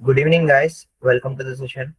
Good evening, guys. Welcome to the session.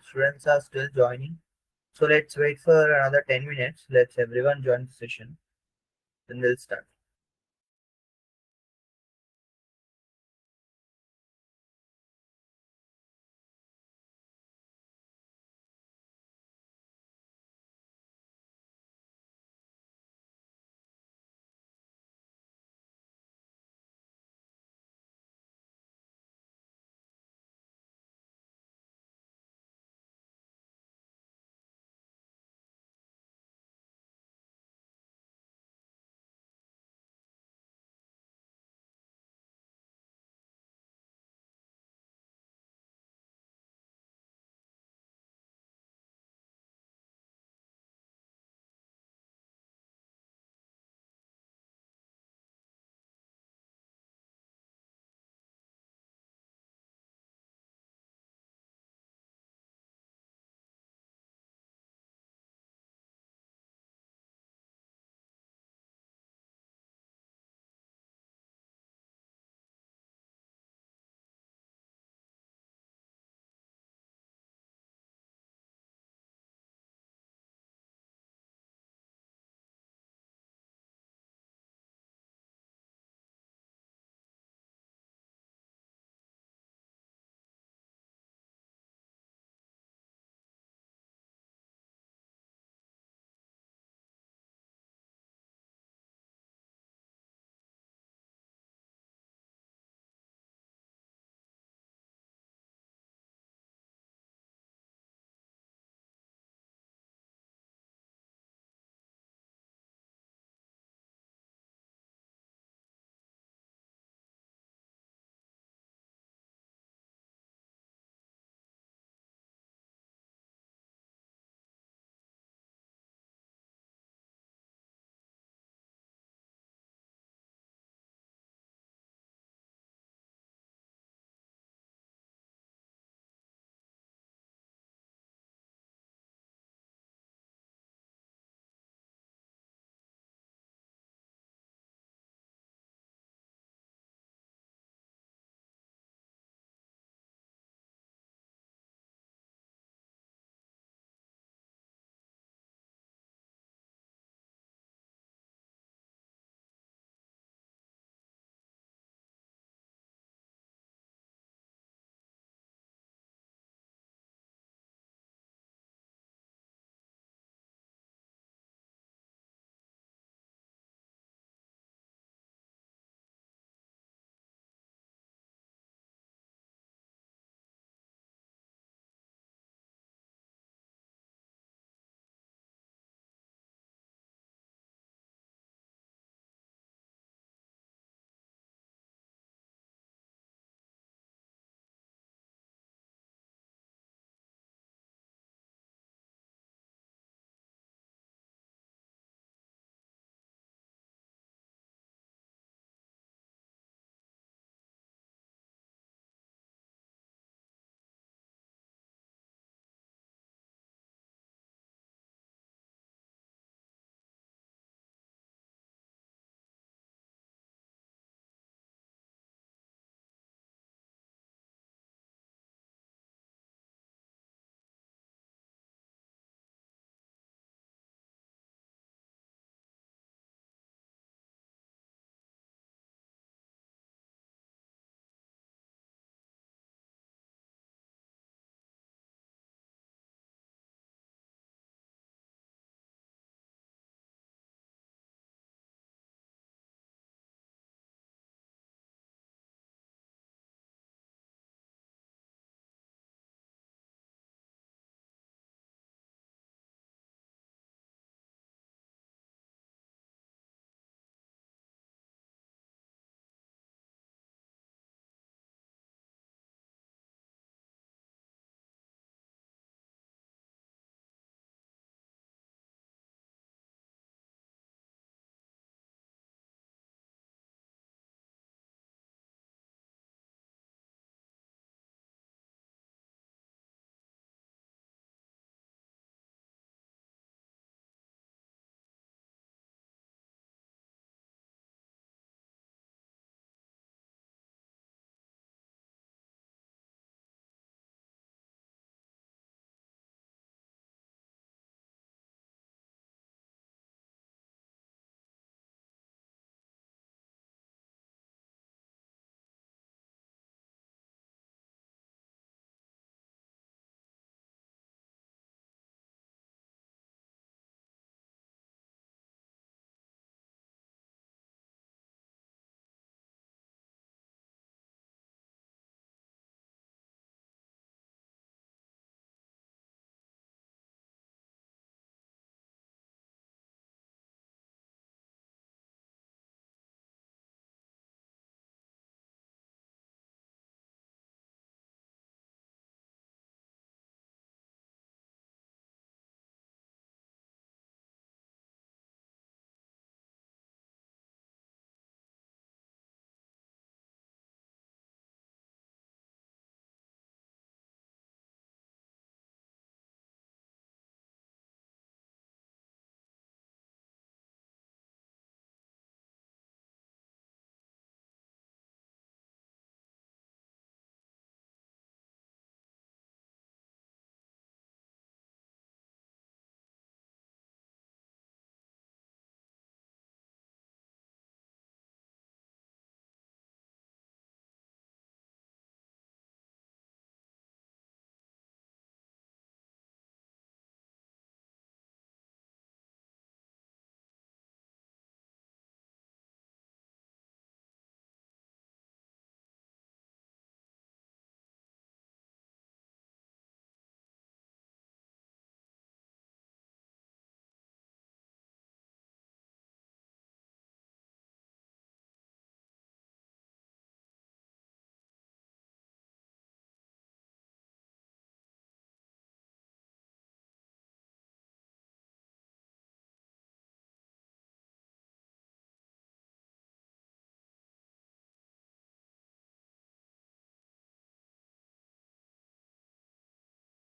Students are still joining, so let's wait for another 10 minutes. Let's everyone join the session, then we'll start.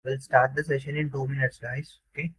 We'll start the session in 2 minutes, guys. Okay.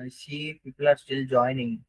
I see people are still joining.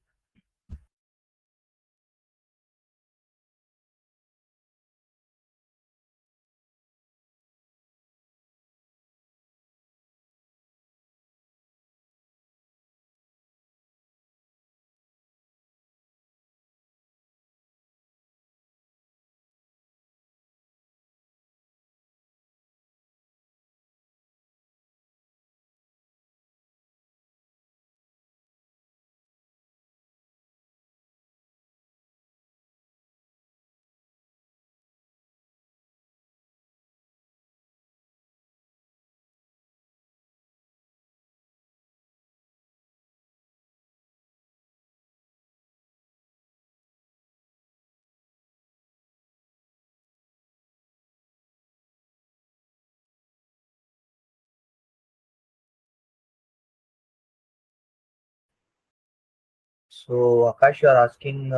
So, Akash, you are asking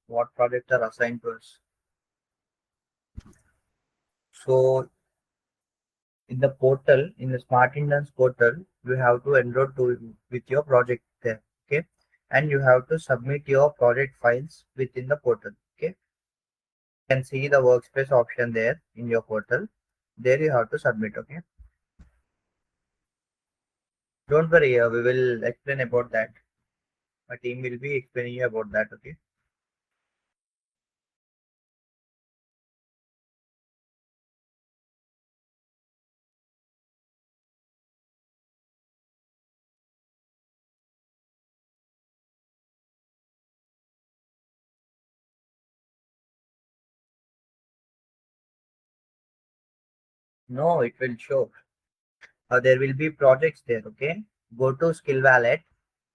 what projects are assigned to us. So, in the portal, in the Smart Interns portal, you have to enroll to with your project there. Okay, and you have to submit your project files within the portal. Okay, you can see the workspace option there in your portal. There you have to submit. Okay, don't worry. We will explain about that. My team will be explaining you about that. Okay. No, it will show. There will be projects there. Okay, go to Skill Wallet.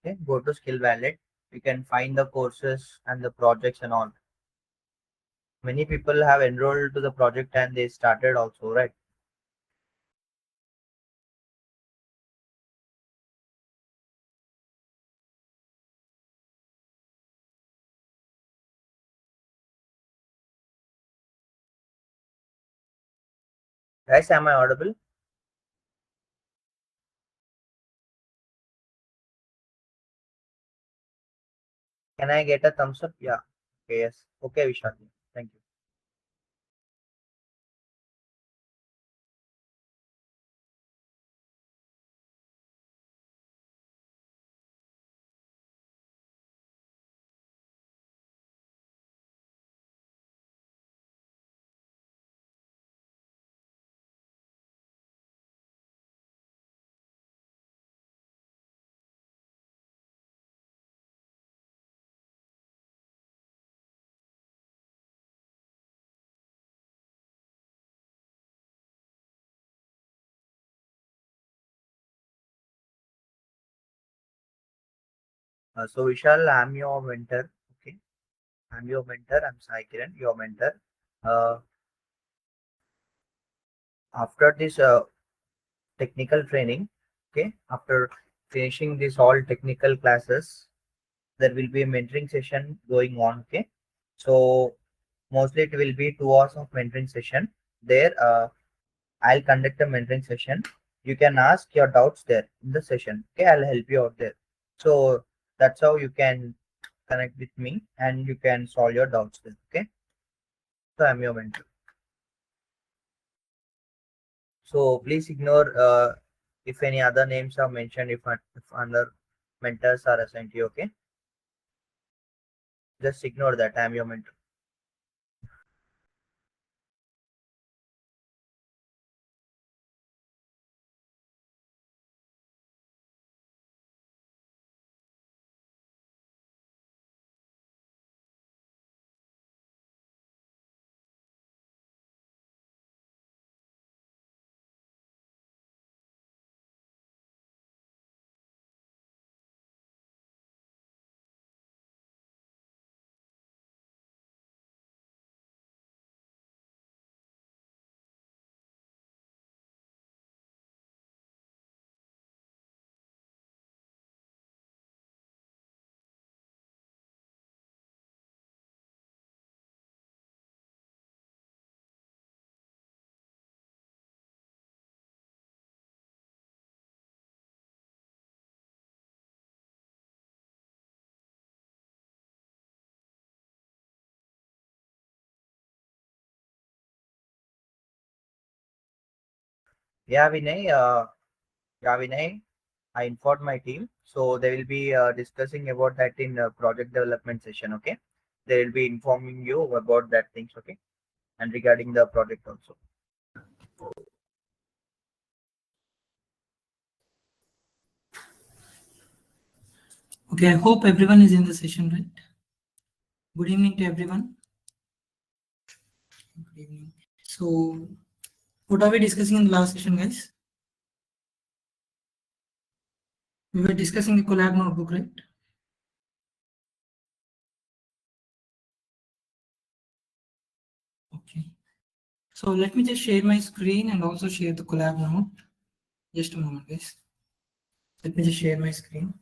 Okay, go to Skill Wallet. You can find the courses and the projects and all. Many people have enrolled to the project and they started also, right? Guys, am I audible? Can I get a thumbs up? Yeah. Okay, yes. Okay, Vishal. Thank you. So Vishal, I'm your mentor. Okay, I'm your mentor. I'm Sai Kiran, your mentor. Uh, After this technical training, okay, after finishing this all technical classes, there will be a mentoring session going on. Okay, so mostly it will be 2 hours of mentoring session. There, I'll conduct a mentoring session. You can ask your doubts there in the session. Okay, I'll help you out there. So that's how you can connect with me and you can solve your doubts there. Okay, so I'm your mentor. So please ignore if any other names are mentioned, if other mentors are assigned to you. Okay, just ignore that. I'm your mentor. Yeah, Vinay. Yeah, Vinay. I informed my team, so they will be discussing about that in project development session. Okay, they will be informing you about that things. Okay, and regarding the project also. Okay, I hope everyone is in the session, right? Good evening to everyone. Good evening. So, what are we discussing in the last session, guys? We were discussing the collab notebook, right? Okay. So let me just share my screen and also share the collab note. Just a moment, guys. Let me just share my screen.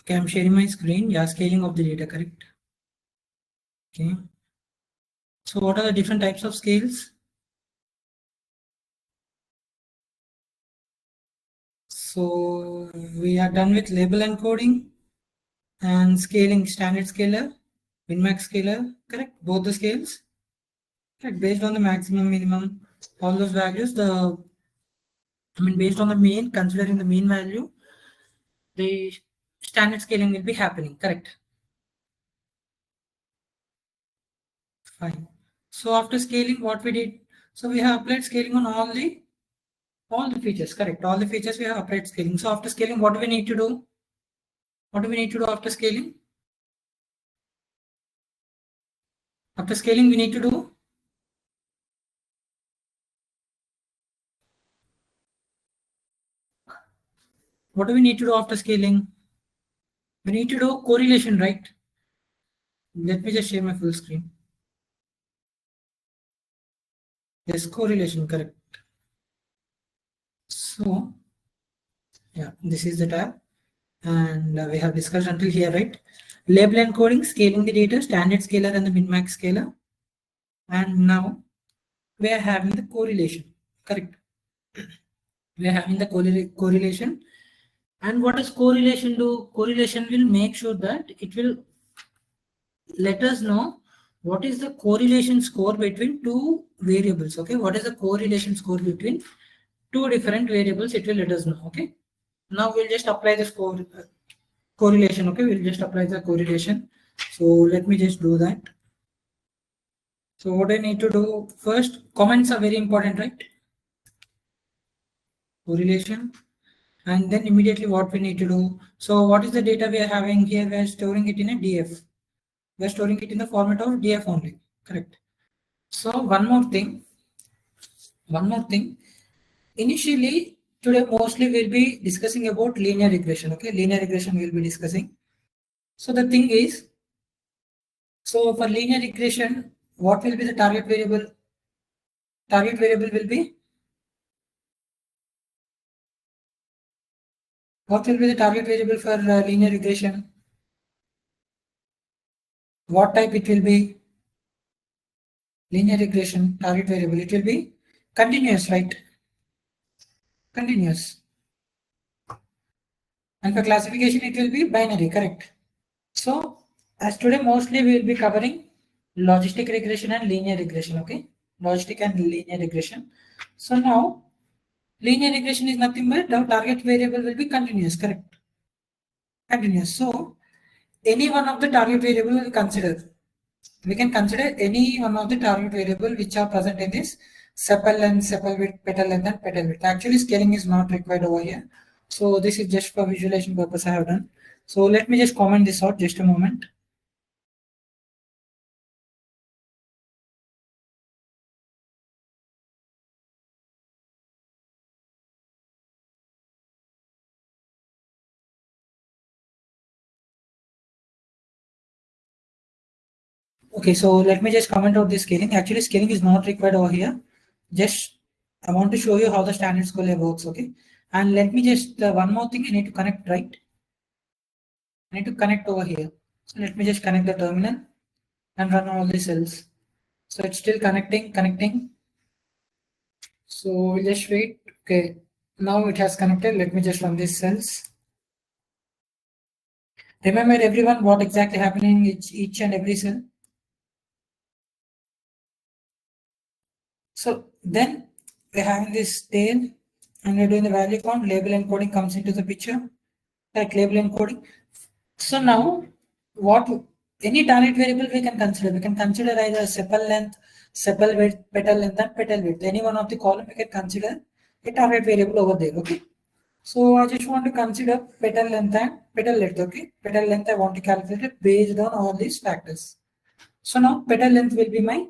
Okay, I'm sharing my screen. Yeah, scaling of the data, correct? Okay. So what are the different types of scales? So we are done with label encoding and scaling, standard scaler, min-max scaler, correct? Both the scales, correct? Based on the maximum, minimum, all those values, based on the mean, considering the mean value, the standard scaling will be happening, correct? Fine. So after scaling, what we did? So we have applied scaling on all the features. Correct. All the features we have applied scaling. So after scaling, what do we need to do? What do we need to do after scaling? After scaling, we need to do what do we need to do after scaling? We need to do correlation, right? Let me just share my full screen. Yes, correlation, correct. So, yeah, this is the tab. And we have discussed until here, right? Label encoding, scaling the data, standard scaler and the min-max scaler. And now we are having the correlation, correct? We are having the correlation. And what does correlation do? Correlation will make sure that it will let us know what is the correlation score between two variables. Okay, what is the correlation score between two different variables? It will let us know. Okay, now we'll just apply the correlation. Okay, we'll just apply the correlation. So let me just do that. So what I need to do first, comments are very important, right? Correlation. And then immediately what we need to do. So what is the data we are having here? We are storing it in a DF. We are storing it in the format of DF only. Correct. So one more thing. Initially, today mostly we'll be discussing about linear regression. Okay, linear regression we'll be discussing. So the thing is, so for linear regression, what will be the target variable? Target variable will be, what will be the target variable for linear regression? What type it will be? Linear regression target variable, it will be continuous, right? Continuous. And for classification, it will be binary, correct? So as today, mostly we will be covering logistic regression and linear regression, okay? Logistic and linear regression. So now, linear regression is nothing but the target variable will be continuous, correct? Continuous. So any one of the target variable will consider. We can consider any one of the target variable which are present in this sepal length, sepal width, petal length, and petal width. Actually, scaling is not required over here. So this is just for visualization purpose I have done. So let me just comment this out just a moment. Okay, so let me just comment out this scaling. Actually, scaling is not required over here. Just I want to show you how the standard scaler works, okay? And let me just one more thing I need to connect, right? I need to connect over here. So let me just connect the terminal and run all the cells. So it's still connecting. So we'll just wait. Okay, now it has connected. Let me just run these cells. Remember everyone what exactly happening in each and every cell. So then we're having this tail and we're doing the value count, label encoding comes into the picture, like label encoding. So now what any target variable we can consider. We can consider either sepal length, sepal width, petal length, and petal width. Any one of the column we can consider a target variable over there. Okay. So I just want to consider petal length and petal width. Okay. Petal length I want to calculate it based on all these factors. So now petal length will be my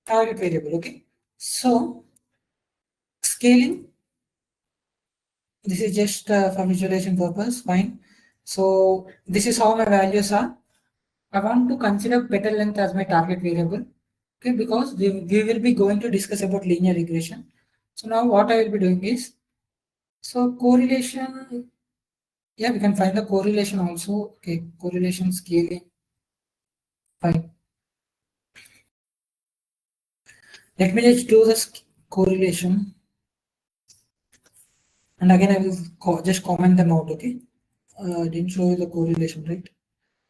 target variable. Okay. So scaling, this is just for visualization purpose, fine. So this is how my values are. I want to consider petal length as my target variable, okay, because we will be going to discuss about linear regression. So now what I will be doing is, so correlation, yeah, we can find the correlation also, okay, correlation scaling, fine. Let me just do this correlation. And again, I will just comment them out, okay. Didn't show you the correlation, right?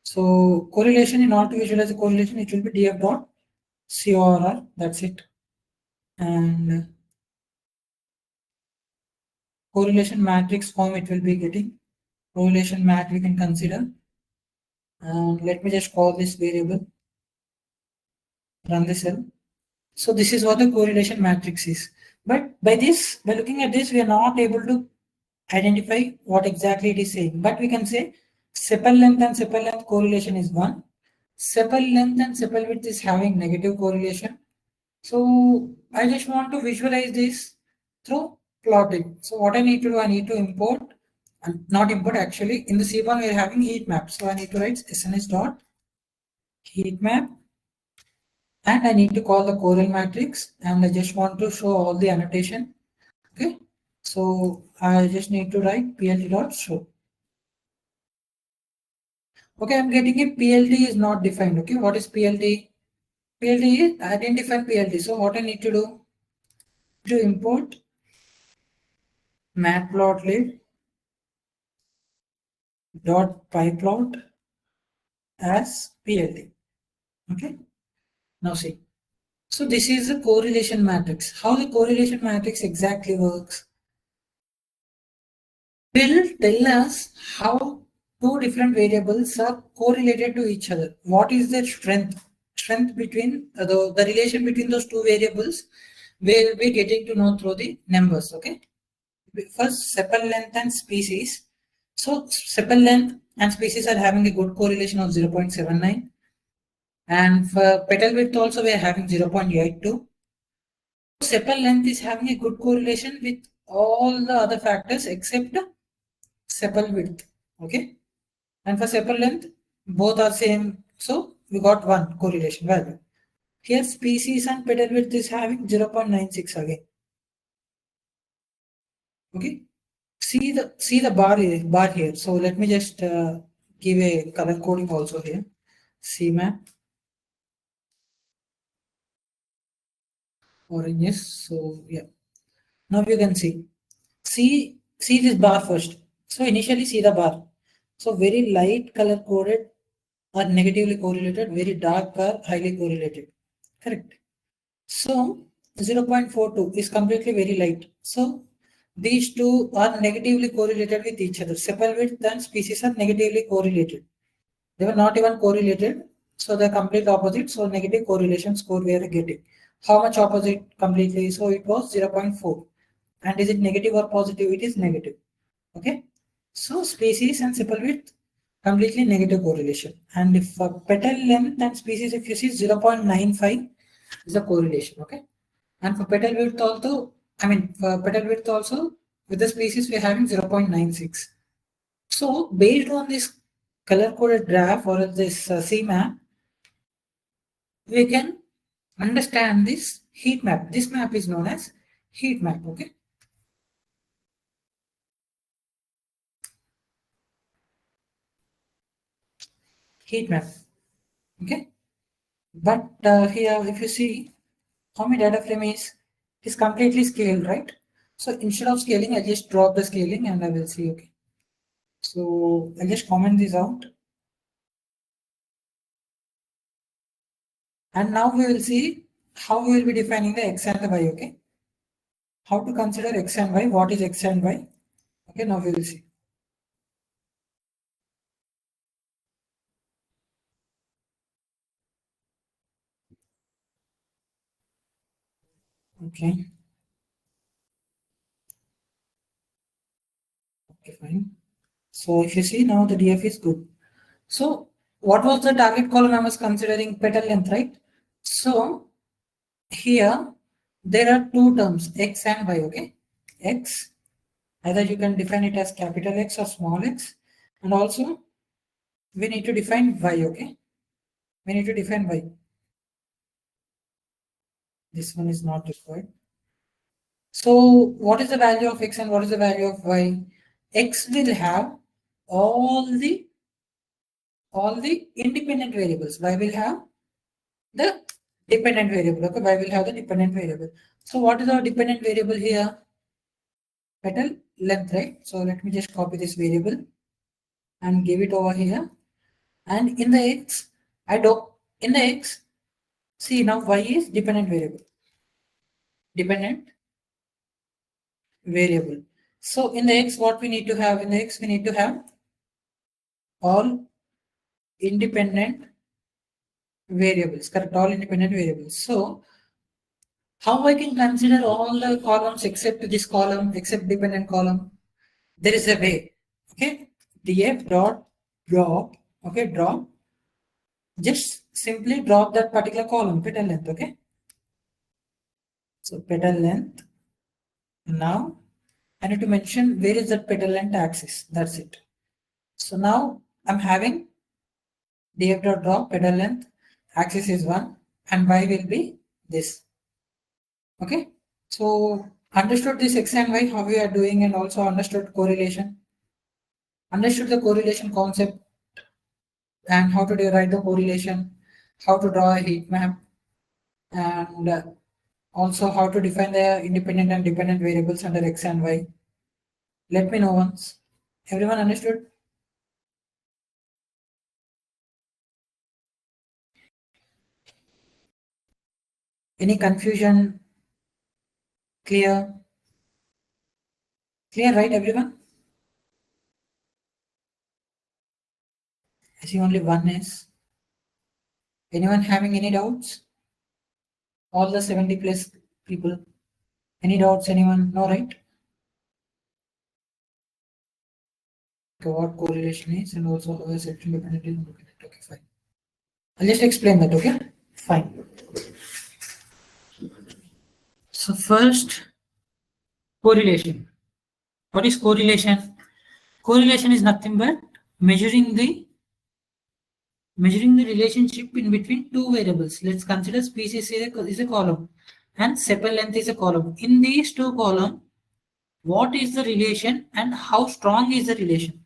So correlation, in order to visualize the correlation, it will be df dot CORR, that's it. And correlation matrix form it will be getting. Correlation mat we can consider. And let me just call this variable, run the cell. So this is what the correlation matrix is. But by looking at this, we are not able to identify what exactly it is saying. But we can say sepal length and sepal length correlation is 1. Sepal length and sepal width is having negative correlation. So I just want to visualize this through plotting. So what I need to do, I need to import, and not import actually, in the C1 we are having heat map. So I need to write SNS dot heat map, and I need to call the Corel matrix, and I just want to show all the annotation. Okay, so I just need to write plt dot show. Okay, I'm getting a PLT is not defined. Okay, what is PLT? PLT is identify PLT. So what I need to do to import matplotlib dot pyplot as PLT. Okay, now see. So this is the correlation matrix. How the correlation matrix exactly works will tell us how two different variables are correlated to each other. What is their strength between the relation between those two variables? We'll be getting to know through the numbers. Okay, first sepal length and species. So sepal length and species are having a good correlation of 0.79, and for petal width also we are having 0.82. Sepal length is having a good correlation with all the other factors except sepal width. Okay, and for sepal length both are same, so we got one correlation value. Here species and petal width is having 0.96 again. Okay, see the bar here. So let me just give a color coding also here. CMAP oranges. So yeah, now you can see this bar first. So initially see the bar. So very light color coded are negatively correlated, very dark are highly correlated. Correct. So 0.42 is completely very light. So these two are negatively correlated with each other. Sepal width and species are negatively correlated. They were not even correlated. So they're complete opposite. So negative correlation score we are getting. How much opposite completely? So it was 0.4. And is it negative or positive? It is negative. Okay. So species and sepal width completely negative correlation. And if petal length and species, if you see 0.95 is a correlation. Okay. And for petal width also, for petal width also with the species we're having 0.96. So based on this color coded graph or this CMAP, we can understand this heat map. This map is known as heat map. Okay. Heat map. Okay. But here, if you see how my data frame is completely scaled, right? So instead of scaling, I just drop the scaling and I will see. Okay. So I'll just comment this out. And now we will see how we will be defining the x and the y. Okay. How to consider x and y, what is x and y. Okay, now we will see. Okay. Okay, fine. So if you see now the DF is good. So what was the target column I was considering? Petal length, right? So here there are two terms, x and y. Okay, x, either you can define it as capital X or small x, and also we need to define y. Okay, we need to define y. This one is not required. So what is the value of x and what is the value of y? X will have all the independent variables. Y will have the dependent variable. Okay, y will have the dependent variable. So what is our dependent variable here? Petal length, right? So let me just copy this variable and give it over here. And in the x, in the x, see now y is dependent variable. Dependent variable. So in the x, what we need to have? In the x, we need to have all independent variables, correct? All independent variables. So how I can consider all the columns except this column, except dependent column? There is a way. Okay, df dot drop. Okay, drop. Just simply drop that particular column, petal length. Okay, so petal length. Now I need to mention where is that petal length axis. That's it. So now I'm having df dot drop petal length axis is 1 and y will be this. Okay, so understood this x and y, how we are doing, and also understood correlation, understood the correlation concept and how to derive the correlation, how to draw a heat map, and also how to define the independent and dependent variables under x and y. Let me know once. Everyone understood? Any confusion? Clear? Clear, right, everyone? I see only one is. Anyone having any doubts? All the 70 plus people. Any doubts, anyone? No, right? Okay, what correlation is and also how a section dependent is independent. Okay, fine. I'll just explain that, okay? Fine. So first, correlation. What is correlation? Correlation is nothing but measuring the relationship in between two variables. Let's consider species is a column and sepal length is a column. In these two columns, what is the relation and how strong is the relation?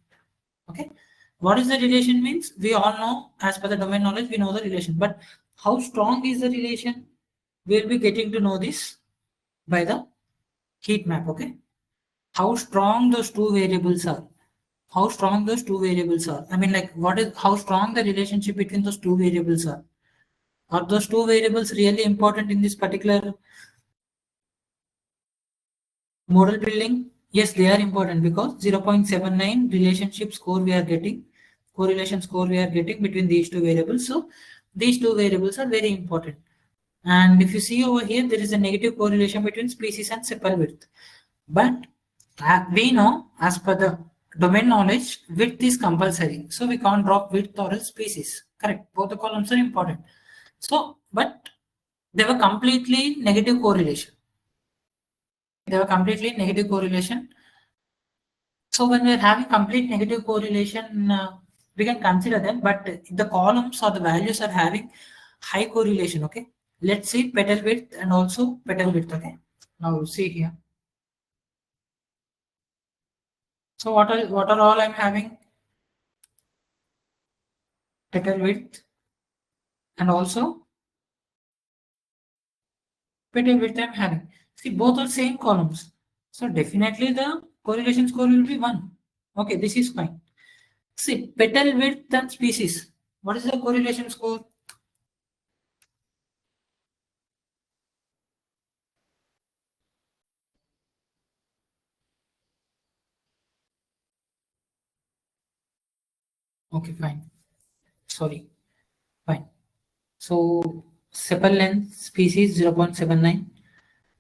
Okay, what is the relation means we all know, as per the domain knowledge we know the relation, but how strong is the relation? We'll be getting to know this by the heat map. Okay, how strong those two variables are, how strong those two variables are. I mean, like, what is how strong the relationship between those two variables are. Are those two variables really important in this particular model building? Yes, they are important because 0.79 relationship score we are getting, correlation score we are getting between these two variables. So these two variables are very important. And if you see over here, there is a negative correlation between species and sepal width. But we know, as per the domain knowledge, width is compulsory. So we can't drop width or else species. Correct. Both the columns are important. So, but they were completely negative correlation. They were completely negative correlation. So when we are having complete negative correlation, we can consider them, but the columns or the values are having high correlation. Okay. Let's see petal width and also petal width. Okay. Now see here. So what are all I'm having? Petal width and also petal width I'm having. See, both are same columns. So definitely the correlation score will be 1. Okay, this is fine. See, petal width and species. What is the correlation score? Okay, fine. Sorry. Fine. So sepal length, species 0.79.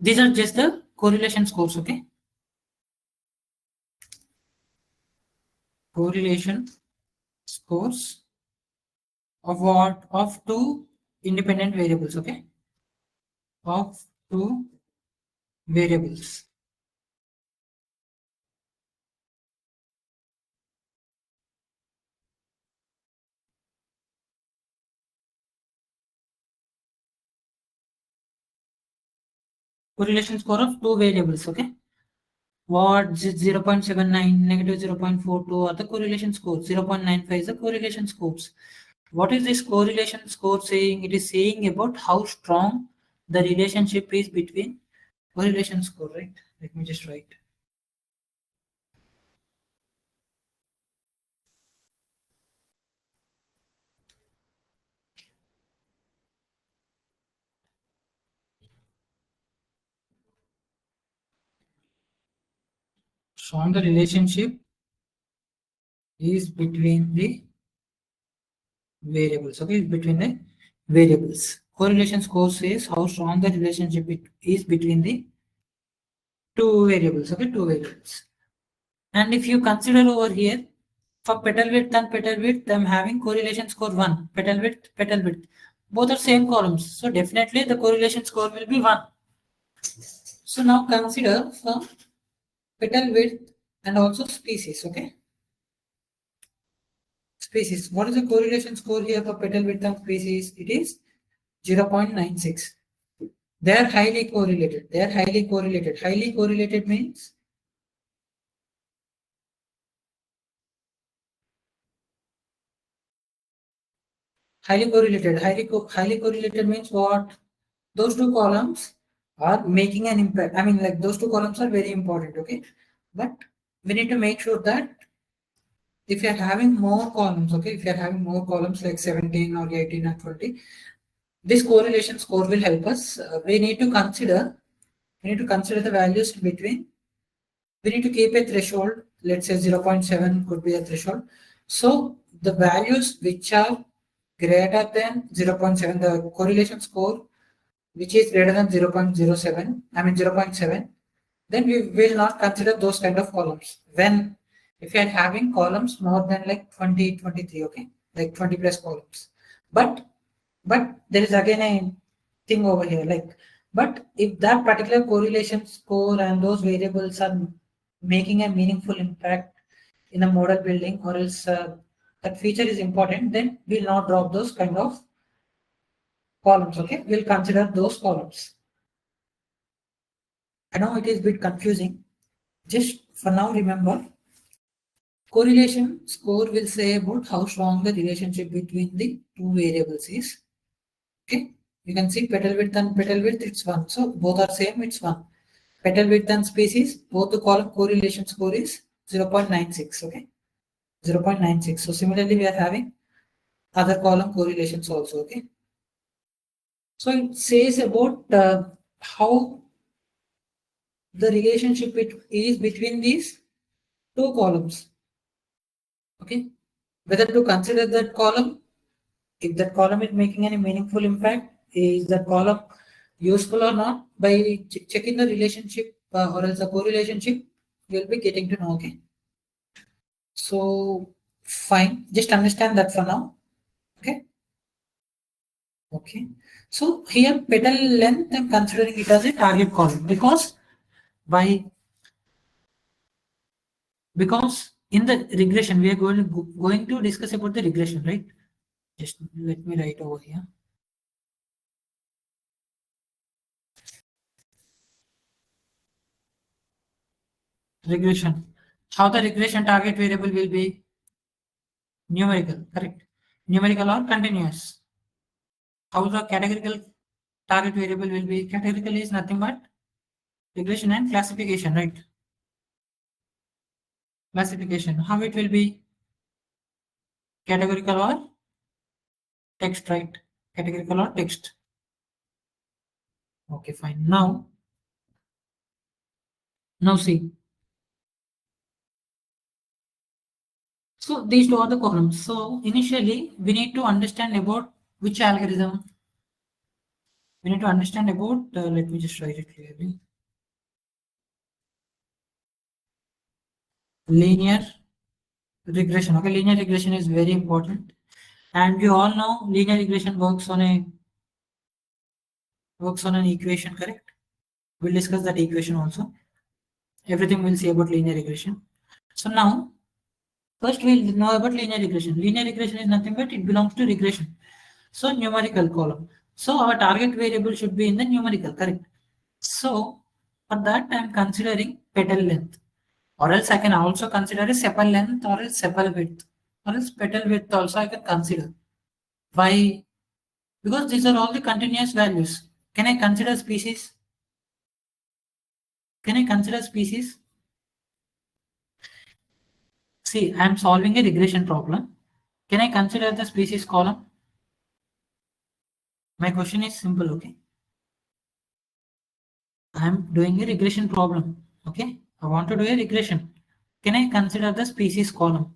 These are just the correlation scores, okay? Correlation scores of what? Of two independent variables, okay? Of two variables. Correlation score of two variables, okay? What 0.79, negative 0.42 are the correlation scores. 0.95 is the correlation scores. What is this correlation score saying? It is saying about how strong the relationship is between correlation score, right? Let me just write. Strong the relationship is between the variables. Okay, between the variables. Correlation score says how strong the relationship is between the two variables. Okay, two variables. And if you consider over here, for petal width and petal width, I'm having correlation score 1. Petal width, petal width. Both are same columns. So definitely the correlation score will be 1. So now consider for petal width and also species. Okay. Species. What is the correlation score here for petal width and species? It is 0.96. They are highly correlated. They are highly correlated. Highly correlated means highly correlated. Highly correlated means what? Those two columns are making an impact. I mean, like those two columns are very important. Okay, but we need to make sure that if you're having more columns, okay, if you're having more columns like 17 or 18 or 20, this correlation score will help us. We need to consider the values between. We need to keep a threshold. Let's say 0.7 could be a threshold. So the values which are greater than 0.7, the correlation score which is greater than 0.07, I mean 0.7, then we will not consider those kind of columns. When if you are having columns more than like 20, 23, okay, like 20 plus columns. But there is again a thing over here, like, but if that particular correlation score and those variables are making a meaningful impact in a model building, or else that feature is important, then we'll not drop those kind of columns. Okay, we'll consider those columns. I know it is a bit confusing. Just for now, remember, correlation score will say about how strong the relationship between the two variables is. Okay, you can see petal width and petal width, it's 1. So both are same, it's 1. Petal width and species, both the column correlation score is 0.96. Okay, 0.96. So similarly, we are having other column correlations also. Okay, so it says about how the relationship is between these two columns. Okay, whether to consider that column, if that column is making any meaningful impact, is that column useful or not, by checking the relationship or else the correlationship, we'll be getting to know. Okay, so fine, just understand that for now. Okay, okay, so here petal length, I'm considering it as a target column because by because in the regression we are going to discuss about the regression, right? Just let me write over here. Regression. How the regression target variable will be numerical, correct? Numerical or continuous. How the categorical target variable will be? Categorical is nothing but regression and classification, right? Classification. How it will be? Categorical or text, right? Categorical or text. Okay, fine. Now see. So these two are the columns. So initially we need to understand about which algorithm. We need to understand about, let me just write it clearly. Linear regression. Okay, linear regression is very important. And we all know linear regression works on an equation, correct? We'll discuss that equation also. Everything we'll see about linear regression. So now, first we'll know about linear regression. Linear regression is nothing but it belongs to regression. So numerical column. So our target variable should be in the numerical, correct? So for that I'm considering petal length, or else I can also consider a sepal length, or else sepal width, or else petal width also I can consider. Why? Because these are all the continuous values. Can I consider species? Can I consider species? See, I am solving a regression problem. Can I consider the species column? My question is simple, okay? I am doing a regression problem, okay? I want to do a regression. Can I consider the species column?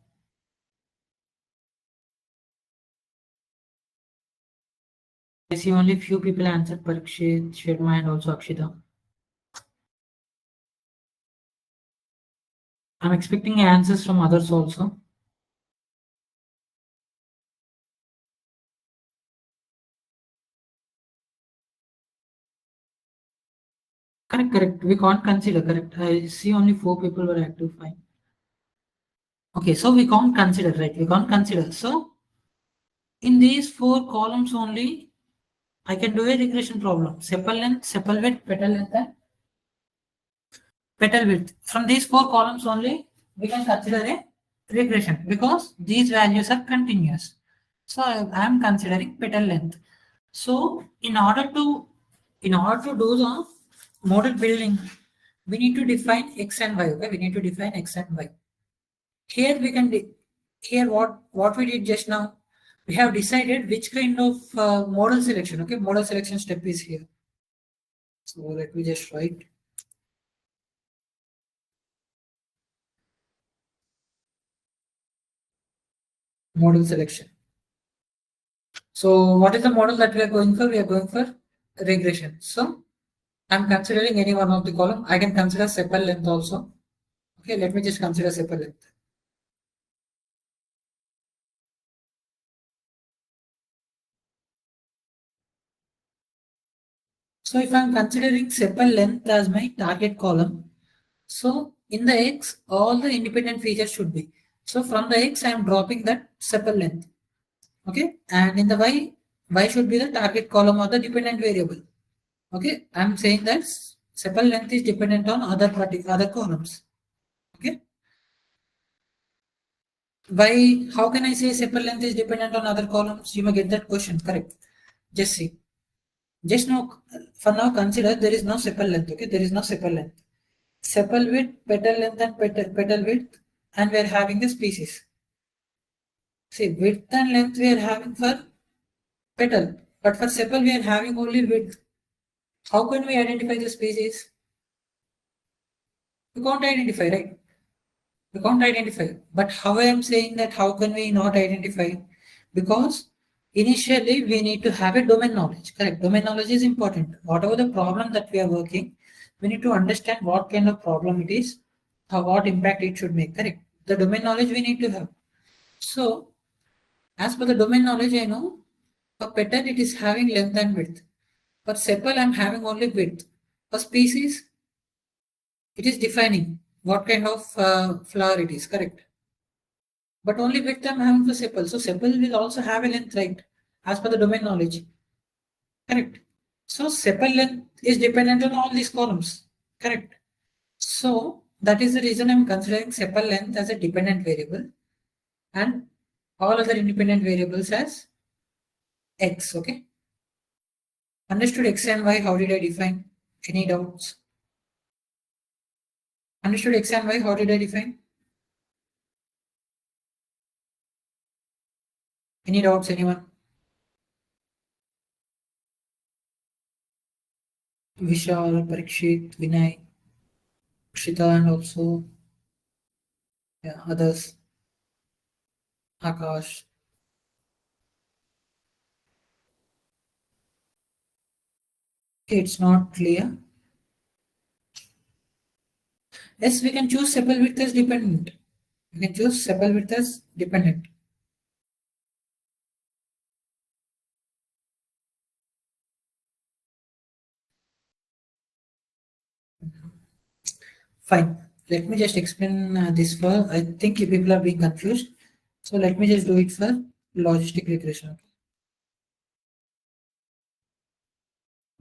I see only few people answered Parikshit, Sharma, and also Akshita. I'm expecting answers from others also. Correct. We can't consider, correct. I see only 4 people were active, fine. Okay, so we can't consider, right? We can't consider. So in these 4 columns only, I can do a regression problem. Sepal length, sepal width, petal length, and petal width. From these 4 columns only, we can consider a regression because these values are continuous. So I am considering petal length. So in order to do the model building, we need to define x and y. Okay, we need to define x and y. Here we can here what we did just now. We have decided which kind of model selection. Okay, model selection step is here. So let me just write. Model selection. So what is the model that we are going for? We are going for regression. So I'm considering any one of the column. I can consider sepal length also. Okay, let me just consider sepal length. So if I'm considering sepal length as my target column, so in the X, all the independent features should be. So from the X, I am dropping that sepal length. Okay, and in the Y should be the target column or the dependent variable. Okay, I'm saying that sepal length is dependent on other columns. Okay. Why? How can I say sepal length is dependent on other columns? You may get that question. Correct. Just see. Just now, for now, consider there is no sepal length. Okay, there is no sepal length. Sepal width, petal length, and petal width, and we are having the species. See, width and length we are having for petal, but for sepal we are having only width. How can we identify the species? We can't identify, right? We can't identify. But how I am saying that how can we not identify? Because initially we need to have a domain knowledge. Correct. Domain knowledge is important. Whatever the problem that we are working, we need to understand what kind of problem it is, what impact it should make. Correct. The domain knowledge we need to have. So as per the domain knowledge, I know for petal it is having length and width. For sepal, I'm having only width. For species, it is defining what kind of flower it is, correct? But only width I'm having for sepal. So sepal will also have a length, right? As per the domain knowledge, correct? So sepal length is dependent on all these columns, correct? So that is the reason I'm considering sepal length as a dependent variable and all other independent variables as x, okay? Understood x and y, how did I define? Any doubts? Understood x and y, how did I define? Any doubts, anyone? Vishal, Parikshit, Vinay, Shita, and also others. Akash. Okay, it's not clear. Yes, we can choose sepal width as dependent. We can choose sepal width as dependent. Fine. Let me just explain this for. I think people are being confused. So let me just do it for logistic regression.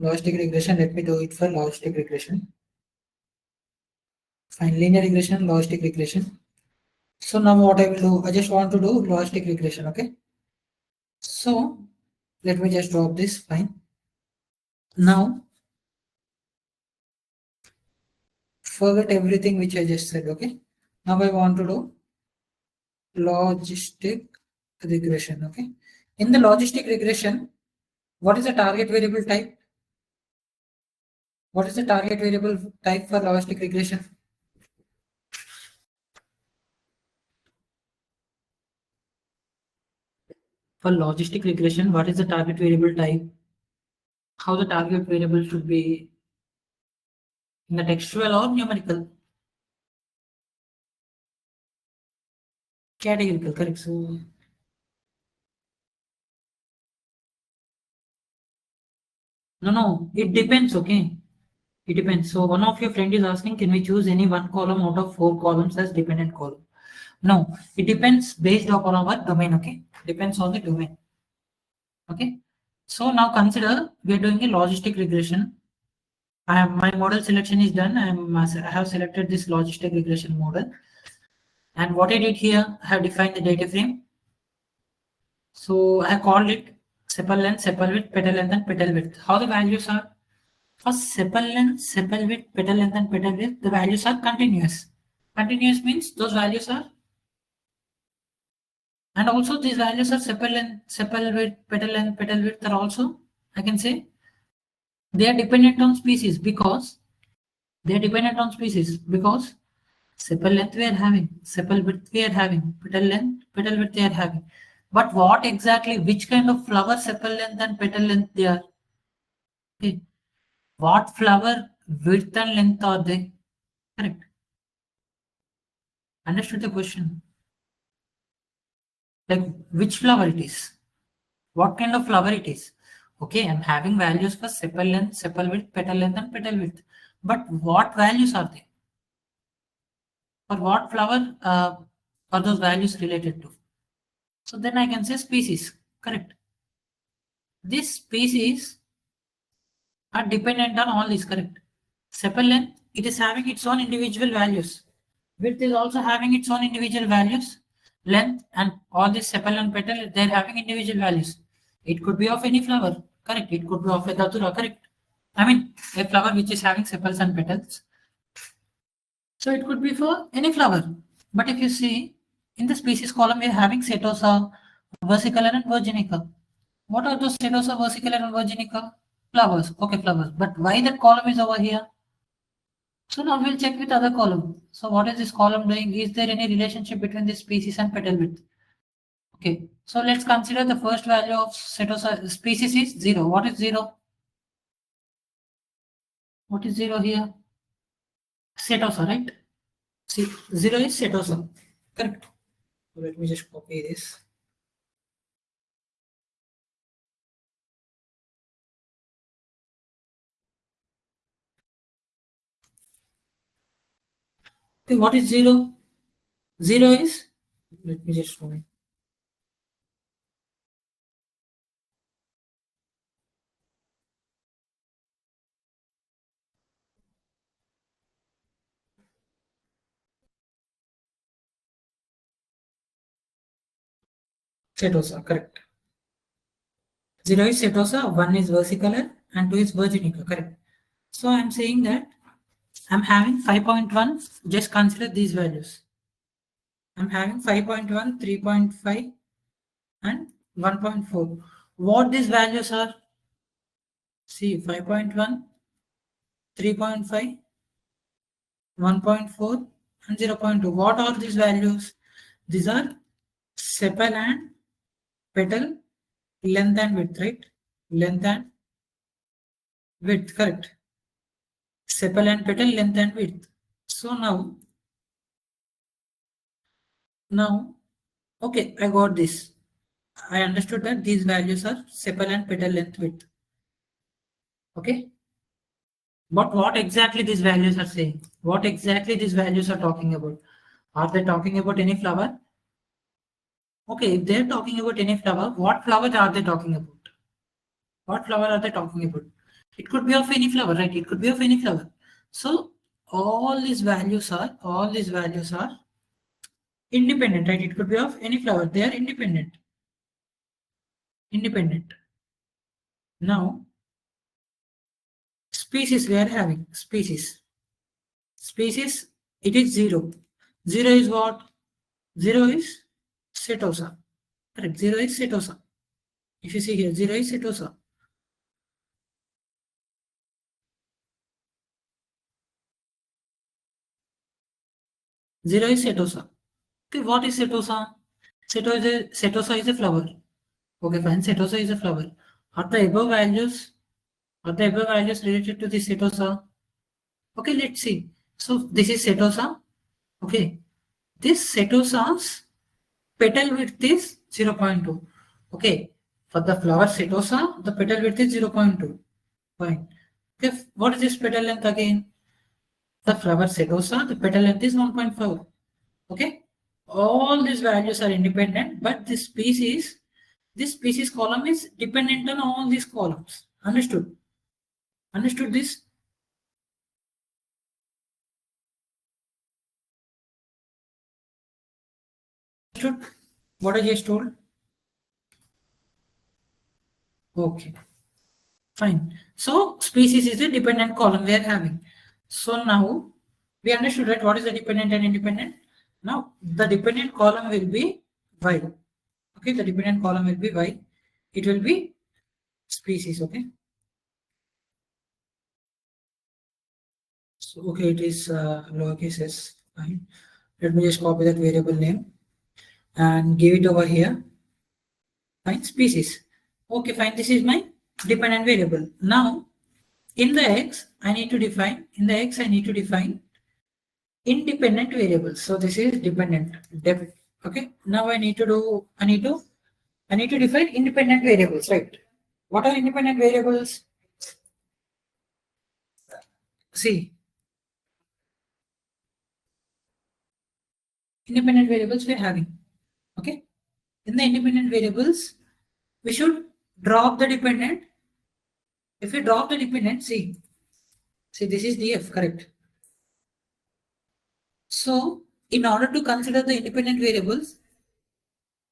Logistic regression. Let me do it for logistic regression. Fine. Linear regression, logistic regression. So now what I will do, I just want to do logistic regression. Okay. So let me just drop this. Fine. Now forget everything which I just said. Okay. Now I want to do logistic regression. Okay. In the logistic regression, what is the target variable type? What is the target variable type for logistic regression? For logistic regression, what is the target variable type? how the target variable should be in the textual or numerical. Categorical, correct. So no, it depends, okay? It depends. So one of your friend is asking, can we choose any one column out of 4 columns as dependent column? No, it depends based upon our domain, okay? Depends on the domain. Okay. So now consider we are doing a logistic regression. My model selection is done. I have selected this logistic regression model. And what I did here, I have defined the data frame. So I called it sepal length, sepal width, petal length, and petal width. How the values are? For sepal length, sepal width, petal length, and petal width, the values are continuous. Continuous means those values are, and also these values are sepal length, sepal width, petal width are also, I can say, they are dependent on species because sepal length we are having, sepal width we are having, petal length, petal width they are having. But what exactly, which kind of flower sepal length and petal length they are? Okay. What flower width and length are they? Correct. Understood the question? Like which flower it is? What kind of flower it is? Okay, I'm having values for sepal length, sepal width, petal length, and petal width. But what values are they? For what flower are those values related to? So then I can say species. Correct. These species are dependent on all these. Correct. Sepal length, it is having its own individual values. Width is also having its own individual values. Length and all this sepal and petal, they're having individual values. It could be of any flower. Correct. It could be of a datura. Correct. I mean, a flower which is having sepals and petals. So it could be for any flower. But if you see, in the species column, we are having Setosa, versicolor, and virginica. What are those Setosa, versicolor, and virginica? Flowers. Okay, flowers. But why that column is over here? So now we'll check with other column. So what is this column doing? Is there any relationship between this species and petal width? Okay. So let's consider the first value of Setosa species is 0. What is 0? What is 0 here? Setosa, right? See, 0 is Setosa. Correct. Let me just copy this. Okay, what is 0? 0 is, let me just show you. Setosa, correct. 0 is Setosa, 1 is versicolor, and 2 is virginica, correct. So I'm saying that I'm having 5.1, just consider these values. I'm having 5.1, 3.5, and 1.4. What these values are? See, 5.1, 3.5, 1.4, and 0.2. What are these values? These are sepal and petal length and width, right? Length and width, correct. Sepal and petal length and width. So now, okay, I got this. I understood that these values are sepal and petal length width. Okay. But what exactly these values are saying? What exactly these values are talking about? Are they talking about any flower? Okay, if they're talking about any flower, what flower are they talking about? What flower are they talking about? It could be of any flower, right? It could be of any flower. So all these values are independent, right? It could be of any flower. They are independent. Independent. Now, species we are having. Species. Species, it is 0. 0 is what? 0 is Setosa. Correct. 0 is Setosa. If you see here, 0 is Setosa. Zero is Setosa. Okay, what is Setosa? Setosa is a flower. Okay, fine. Setosa is a flower. Are the above values Are the above values related to the Setosa? Okay, let's see. So this is Setosa. Okay, this Setosa's petal width is 0.2. Okay, for the flower Setosa, the petal width is 0.2. Fine. Okay, what is this petal length again? The flower Setosa, the petal length is 1.4. Okay, all these values are independent, but this species column is dependent on all these columns. Understood? Understood this? Understood what I just told? Okay, fine. So species is a dependent column we are having. So now we understood, right, what is the dependent and independent? Now the dependent column will be Y. Okay, the dependent column will be Y. It will be species. Okay. So okay, it is lowercase s. Fine. Let me just copy that variable name and give it over here. Fine, species. Okay, fine. This is my dependent variable. Now in the x, I need to define independent variables. So this is dependent dep. Okay. Now I need to define independent variables, right? What are independent variables? See, independent variables we're having. Okay. In the independent variables, we should drop the dependent. If we drop the dependent, see this is df, correct? So in order to consider the independent variables,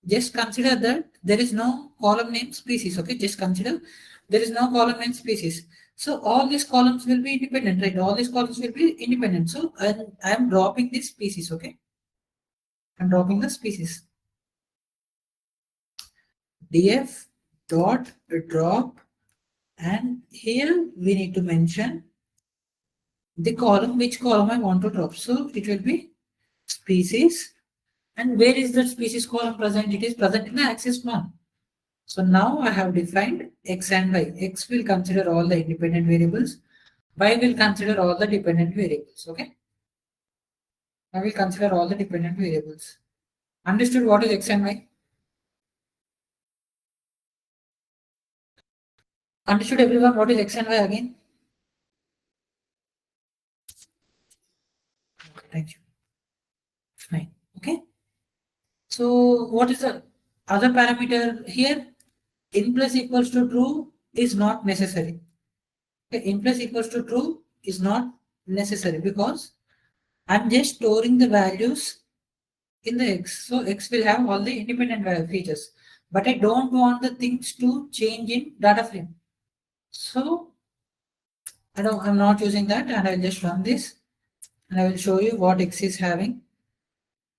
just consider that there is no column name species. Okay, just consider there is no column name species. So all these columns will be independent, right? All these columns will be independent. So I am dropping this species. Okay, I'm dropping the species. Df dot drop, and here we need to mention the column, which column I want to drop. So it will be species. And where is that species column present? It is present in the axis 1. So now I have defined x and y. X will consider all the independent variables. Y will consider all the dependent variables. Okay. I will consider all the dependent variables. Understood what is x and y? Understood everyone what is x and y again? Thank you. Fine. Okay. So what is the other parameter here? In plus equals to true is not necessary. Okay, in plus equals to true is not necessary because I'm just storing the values in the x. So x will have all the independent features, but I don't want the things to change in data frame. So I'm not using that, and I'll just run this and I will show you what x is having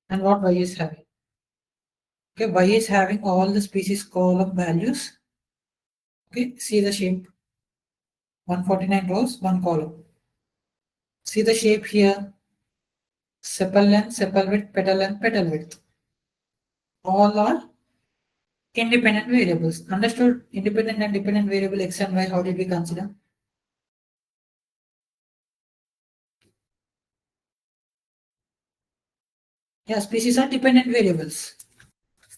and what y is having. Okay, y is having all the species column values. Okay, see the shape. 149 rows, 1 column. See the shape here. Sepal length, sepal width, petal length, petal width. All are independent variables. Understood? Independent and dependent variable x and y, how did we consider? Yeah, species are dependent variables.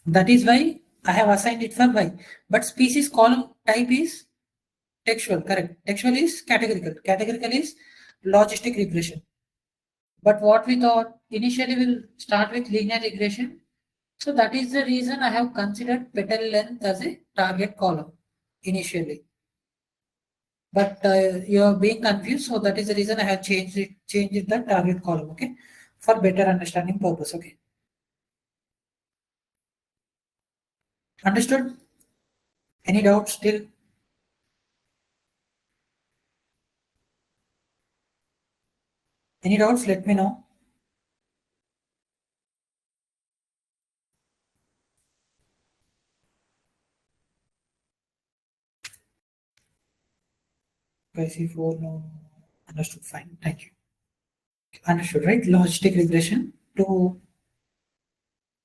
That is why I have assigned it for y. But species column type is textual, correct? Textual is categorical. Categorical is logistic regression. But what we thought initially will start with linear regression. So that is the reason I have considered petal length as a target column initially. But you are being confused, so that is the reason I have changed the target column. Okay, for better understanding purpose. Okay, understood? Any doubts still? Any doubts? Let me know. I see 4. No, understood. Fine. Thank you. Understood, right? Logistic regression to.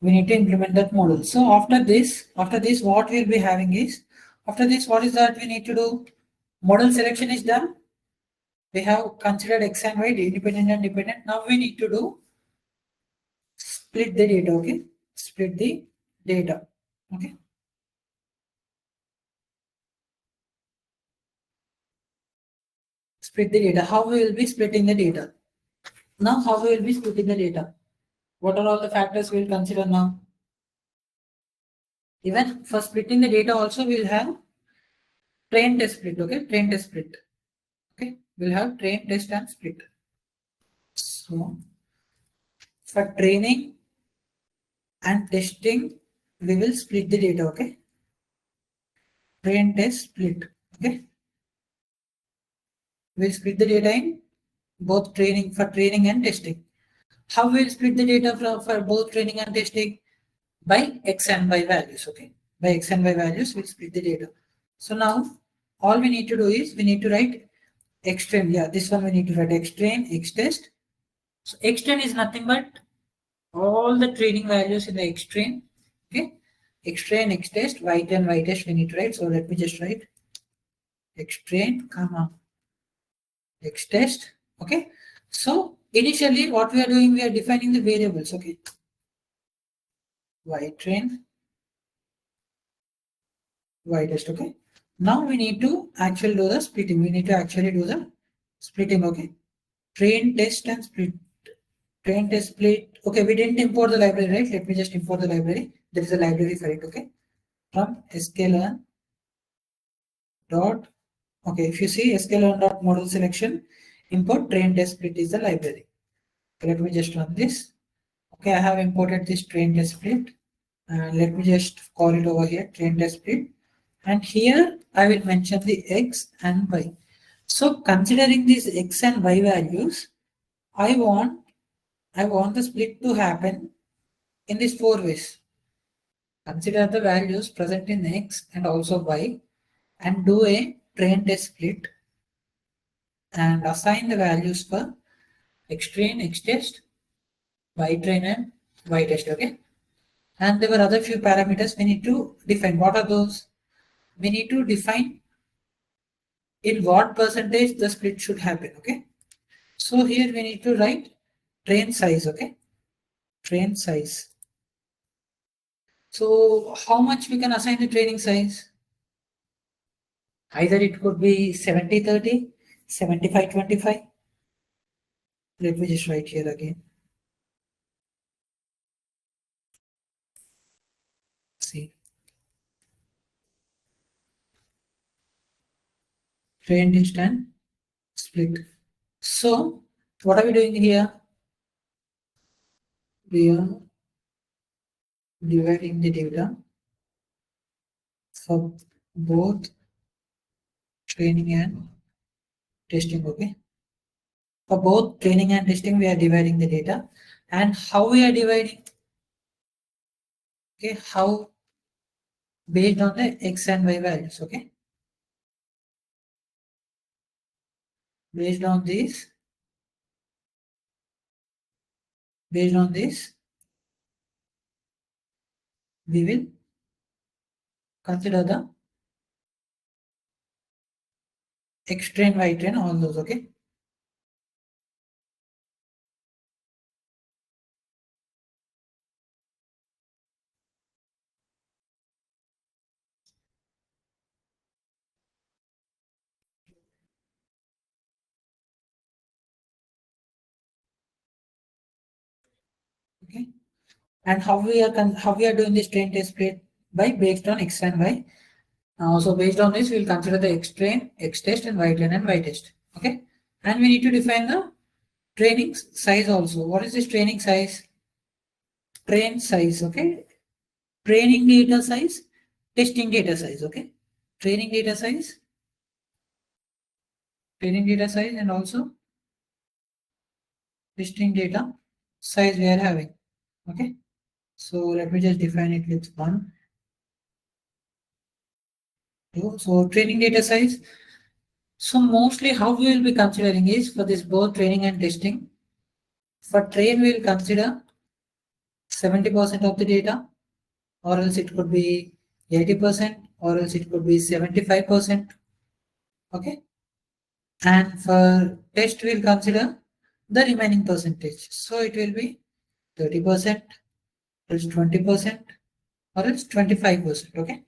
We need to implement that model. So after this, what we'll be having is, after this, what is that we need to do? Model selection is done. We have considered X and Y, independent and dependent. Now we need to do split the data, okay? Split the data, okay? Split the data. How we will be splitting the data? Now, how we will be splitting the data? What are all the factors we will consider now? Even for splitting the data also we will have train test split, okay? Train test split, okay? We'll have train test and split. So, for training and testing, we will split the data, okay? Train test split, okay? We'll split the data in both training and testing. How we'll split the data for both training and testing? By X and Y values, okay? By X and Y values, we'll split the data. So now, all we need to do is, we need to write xtrain. Yeah, this one we need to write xtrain, xtest. So xtrain is nothing but all the training values in the xtrain, okay? Xtrain, xtest, ytrain, ytest we need to write. So let me just write xtrain, comma, xtest, okay? So initially what we are doing, we are defining the variables, okay? Ytrain, ytest, okay? Now we need to actually do the splitting. We need to actually do the splitting, okay? Train test and split. Train test split. Okay, we didn't import the library, right? Let me just import the library. There is a library for it, okay? From sklearn dot. Okay, if you see sklearn dot model selection, import train test split is the library. Okay, let me just run this. Okay, I have imported this train test split. Let me just call it over here, train test split. And here I will mention the X and Y. So considering these X and Y values, I want the split to happen in these 4 ways. Consider the values present in X and also Y and do a train test split and assign the values for xtrain, xtest, ytrain and ytest, okay? And there were other few parameters we need to define. What are those? We need to define in what percentage the split should happen, okay? So here we need to write train size, okay? Train size. So how much we can assign the training size? Either it could be 70-30, 75-25. Let me just write here again. See. Train test and split. So what are we doing here? We are dividing the data for both training and testing, okay? For both training and testing, we are dividing the data. And how we are dividing? Okay, how? Based on the X and Y values, okay? Based on this, we will consider the X train, Y train, all those, okay? Okay. And how we are doing this train test split? By based on X and Y. So based on this, we will consider the X train, X test, and Y train and Y test. Okay. And we need to define the training size also. What is this training size? Train size, okay? Training data size, testing data size, okay? Training data size, and also testing data size we are having, okay? So let me just define it with 1, 2. So training data size. So mostly how we will be considering is for this both training and testing. For train, we will consider 70% of the data, or else it could be 80%, or else it could be 75%. Okay. And for test, we'll consider the remaining percentage. So it will be 30%, else 20%, or else 25%. Okay.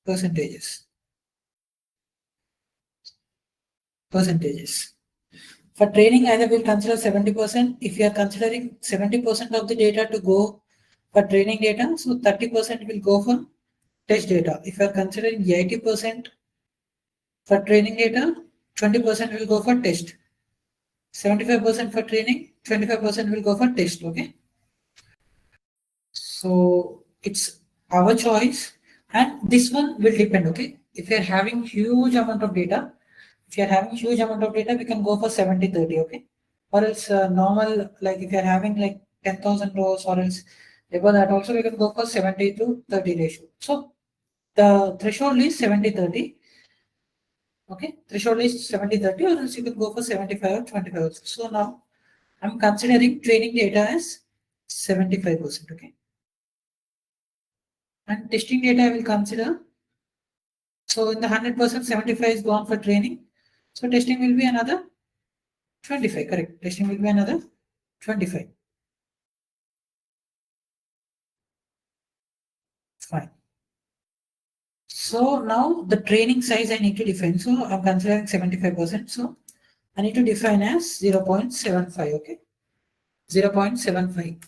Percentages. For training, either we'll consider 70%. If you are considering 70% of the data to go for training data, so 30% will go for test data. If you are considering 80% for training data, 20% will go for test. 75% for training, 25% will go for test. Okay. So it's our choice, and this one will depend. Okay. If you're having huge amount of data, we can go for 70-30. Okay. Or else normal, like if you're having like 10,000 rows, or else above that also we can go for 70-30 ratio. So the threshold is 70-30. Okay. Threshold is 70-30, or else you can go for 75 or 25 also. So now I'm considering training data as 75%. Okay. And testing data I will consider. So in the 100%, 75 is gone for training. So testing will be another 25. Correct. Testing will be another 25. Fine. So now the training size I need to define. So I'm considering 75%. So I need to define as 0.75. Okay. 0.75.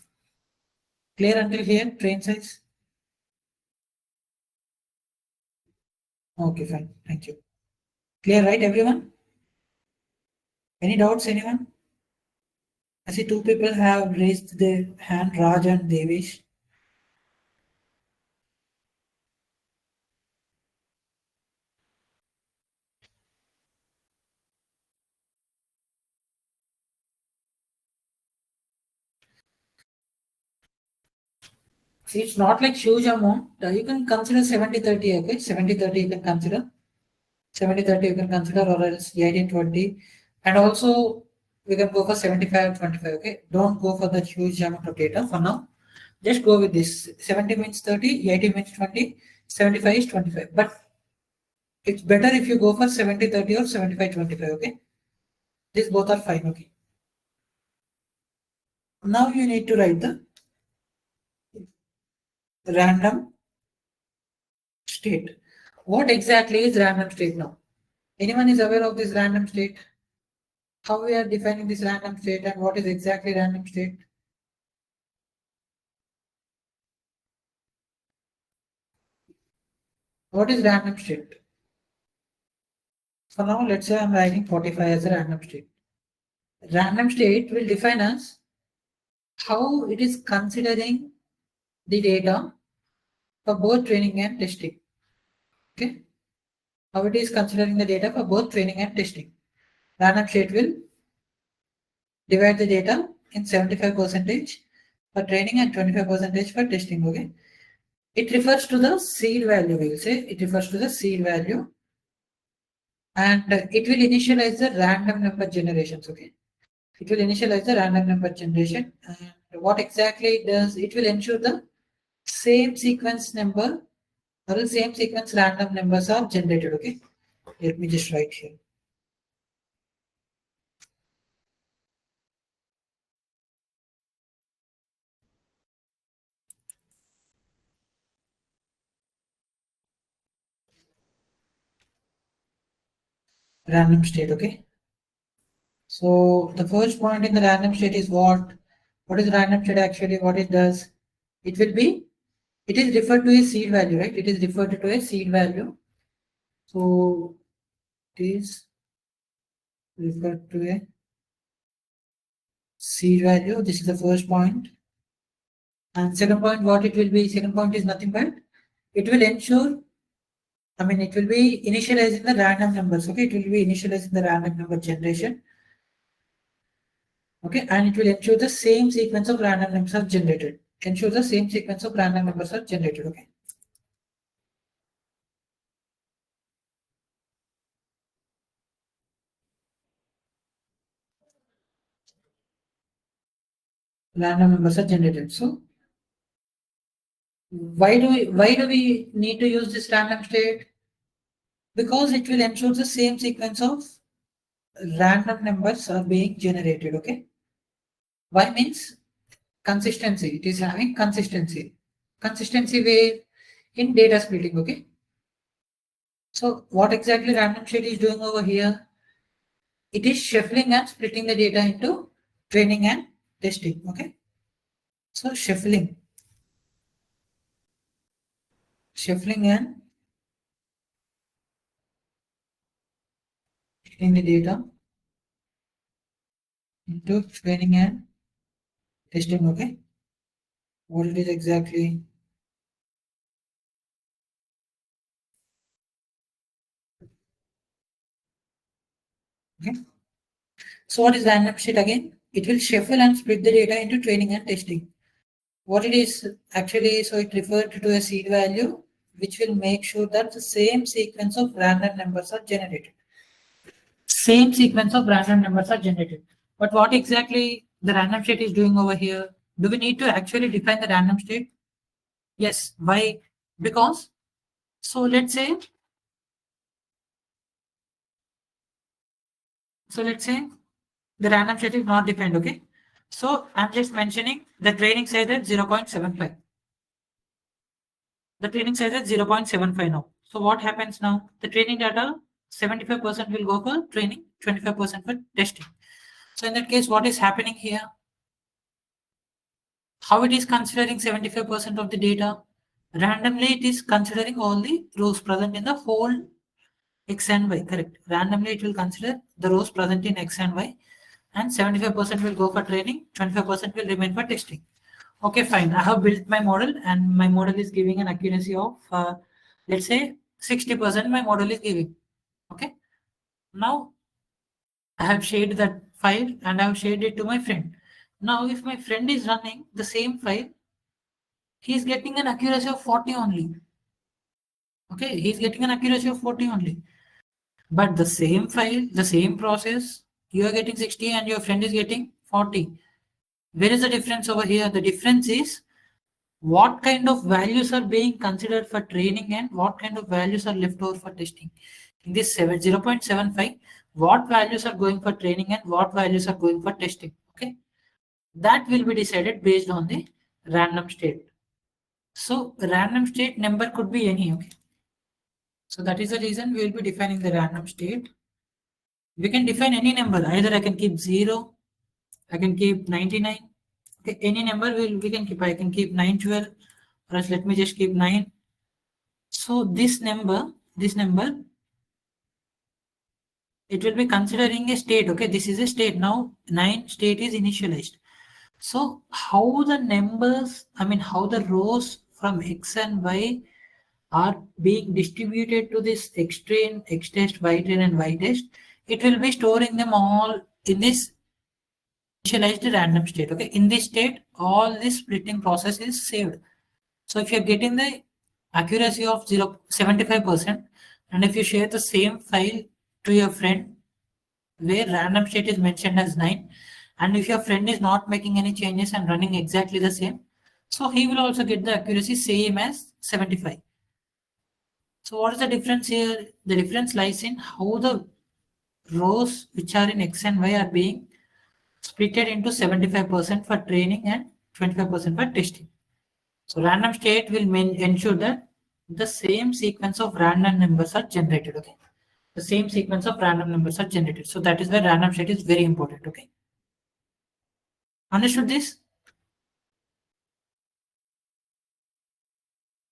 Clear until here? Train size? Okay, fine. Thank you. Clear, right, everyone? Any doubts, anyone? I see two people have raised their hand, Raj and Devish. See, it's not like huge amount. You can consider 70-30, okay? 70-30 you can consider. 70-30 you can consider, or else 18-20. And also we can go for 75-25, okay? Don't go for the huge amount of data for now. Just go with this. 70 means 30, 80 means 20, 75 is 25. But it's better if you go for 70-30 or 75-25, okay? These both are fine, okay? Now you need to write the random state. What exactly is random state now? Anyone is aware of this random state? How we are defining this random state, and what is exactly random state? What is random state? For now, let's say I'm writing 45 as a random state. Random state will define as how it is considering the data for both training and testing. Okay? How it is considering the data for both training and testing. Random state will divide the data in 75% for training and 25% for testing. Okay? It refers to the seed value, we will say. It refers to the seed value. And it will initialize the random number generations. Okay? It will initialize the random number generation. And what exactly it does, it will ensure the same sequence number or the same sequence random numbers are generated. Okay, let me just write here. Random state. Okay, so the first point in the random state is what is random state actually? What it does, it is referred to a seed value, right? It is referred to a seed value. So it is referred to a seed value. This is the first point. And second point, what it will be? Second point is nothing but it will ensure, it will be initializing the random numbers. Okay, it will be initializing the random number generation. Okay, and it will ensure the same sequence of random numbers are generated. Ensure the same sequence of random numbers are generated. Okay. Random numbers are generated. So why do we need to use this random state? Because it will ensure the same sequence of random numbers are being generated. Okay. Why means consistency. It is having consistency. Consistency way in data splitting. Okay. So what exactly random state is doing over here? It is shuffling and splitting the data into training and testing. Okay. So shuffling and splitting the data into training and testing. Okay. What it is exactly? Okay. So what is random state again? It will shuffle and split the data into training and testing. What it is actually, so it referred to a seed value, which will make sure that the same sequence of random numbers are generated. Same sequence of random numbers are generated. But what exactly the random state is doing over here? Do we need to actually define the random state? Yes. Why? Because, so let's say the random state is not defined. Okay. So I'm just mentioning the training size at 0.75. The training size is 0.75 now. So what happens now? The training data, 75% will go for training, 25% for testing. So in that case, what is happening here? How it is considering 75% of the data? Randomly, it is considering all the rows present in the whole X and Y, correct? Randomly, it will consider the rows present in X and Y, and 75% will go for training, 25% will remain for testing. Okay, fine. I have built my model, and my model is giving an accuracy of, let's say, 60% my model is giving. Okay. Now, I have shared that file and I have shared it to my friend. Now, if my friend is running the same file, he is getting an accuracy of 40 only. Okay, he is getting an accuracy of 40 only. But the same file, the same process, you are getting 60 and your friend is getting 40. Where is the difference over here? The difference is what kind of values are being considered for training and what kind of values are left over for testing. In this 0.75, what values are going for training and what values are going for testing. Okay, that will be decided based on the random state. So random state number could be any. Okay, so that is the reason we will be defining the random state. We can define any number. Either I can keep 0, I can keep 99. Okay, any number we can keep. I can keep 912, or else let me just keep 9. So this number, it will be considering a state. Okay, this is a state. Now 9 state is initialized. So how the numbers, I mean how the rows from X and Y are being distributed to this X train, X test, Y train and Y test, it will be storing them all in this initialized random state. Okay, in this state, all this splitting process is saved. So if you're getting the accuracy of 75%, and if you share the same file to your friend where random state is mentioned as 9, and if your friend is not making any changes and running exactly the same, so he will also get the accuracy same as 75. So what is the difference here? The difference lies in how the rows which are in X and Y are being splitted into 75% for training and 25% for testing. So random state will ensure that the same sequence of random numbers are generated. Okay, the same sequence of random numbers are generated. So that is why random state is very important. Okay, understood this?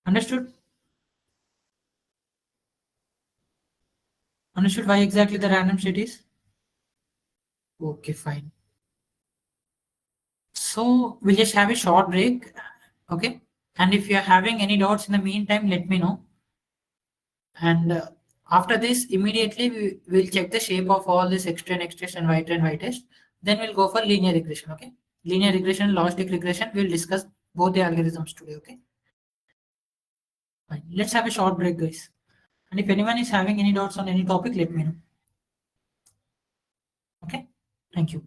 Understood? Understood why exactly the random state is? Okay, fine. So we'll just have a short break. Okay, and if you're having any doubts in the meantime, let me know. And after this, immediately we will check the shape of all this X train, X test, and Y train, Y test. Then we'll go for linear regression. Okay, linear regression, logistic regression. We'll discuss both the algorithms today. Okay, fine. Let's have a short break, guys. And if anyone is having any doubts on any topic, let me know. Okay, thank you.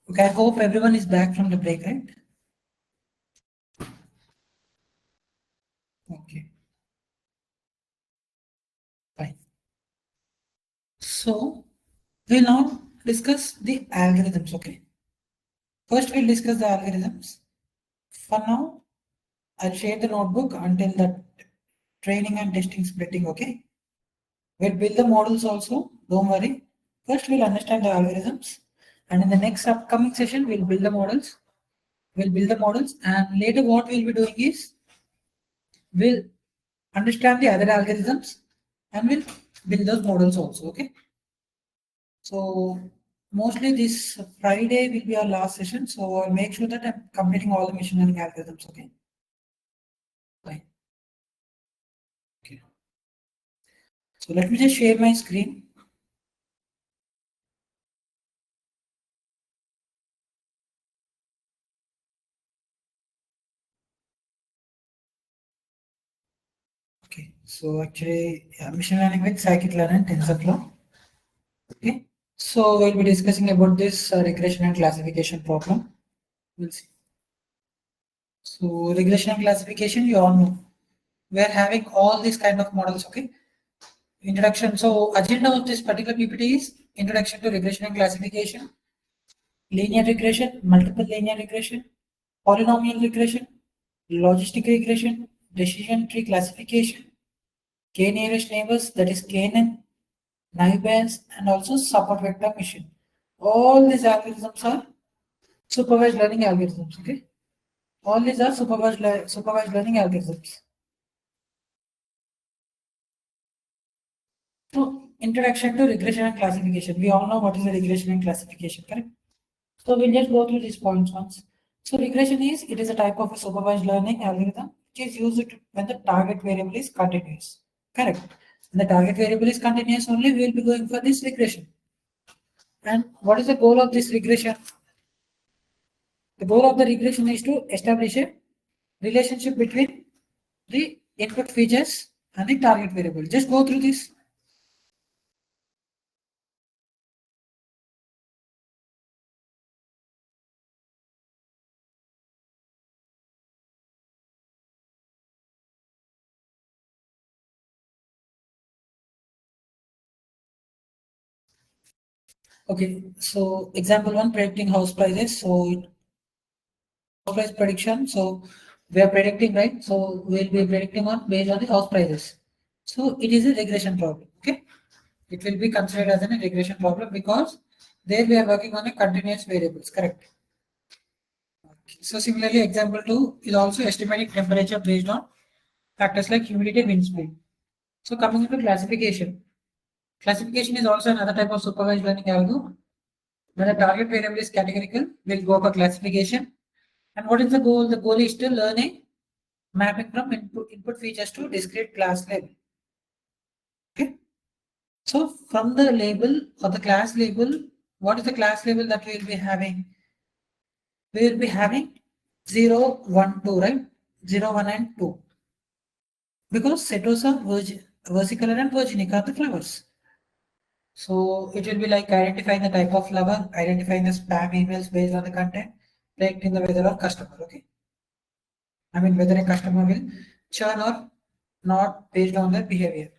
Okay, I hope everyone is back from the break, right? Okay, fine. So we'll now discuss the algorithms, okay? First, we'll discuss the algorithms. For now, I'll share the notebook until the training and testing splitting, okay? We'll build the models also, don't worry. First, we'll understand the algorithms, and in the next upcoming session, we'll build the models. We'll build the models, and later, what we'll be doing is we'll understand the other algorithms and we'll build those models also, okay? So, mostly this Friday will be our last session, so I'll make sure that I'm completing all the machine learning algorithms, okay? Fine. Okay. So, let me just share my screen. Okay, so actually, yeah, machine learning with scikit-learn and TensorFlow. Okay, so we'll be discussing about this regression and classification problem. We'll see. So regression and classification, you all know. We're having all these kind of models, okay? Introduction. So agenda of this particular PPT is introduction to regression and classification, linear regression, multiple linear regression, polynomial regression, logistic regression, decision tree classification, k nearest neighbors, that is KNN, naive Bayes, and also support vector machine. All these algorithms are supervised learning algorithms, okay? All these are supervised learning algorithms. So, introduction to regression and classification. We all know what is the regression and classification, correct? So, we'll just go through these points once. So, regression it is a type of a supervised learning algorithm which is used when the target variable is continuous, correct? When the target variable is continuous only, we will be going for this regression. And what is the goal of this regression? The goal of the regression is to establish a relationship between the input features and the target variable. Just go through this. Okay, so example one, predicting house prices. So house price prediction. So we are predicting, right? So we'll be predicting on based on the house prices. So it is a regression problem. Okay, it will be considered as a regression problem because there we are working on a continuous variables. Correct. Okay. So similarly, example two is also estimating temperature based on factors like humidity, wind speed. So coming to classification. Classification is also another type of supervised learning algorithm. When the target variable is categorical, we'll go for classification. And what is the goal? The goal is to learn a mapping from input features to discrete class label. Okay. So from the label or the class label, what is the class label that we will be having? We will be having 0, 1, 2, right? 0, 1 and 2. Because Setosa, versicolor and virginica are the flowers. So it will be like identifying the type of flower, identifying the spam emails based on the content, predicting the whether of customer. Okay. I mean whether a customer will churn or not based on their behavior.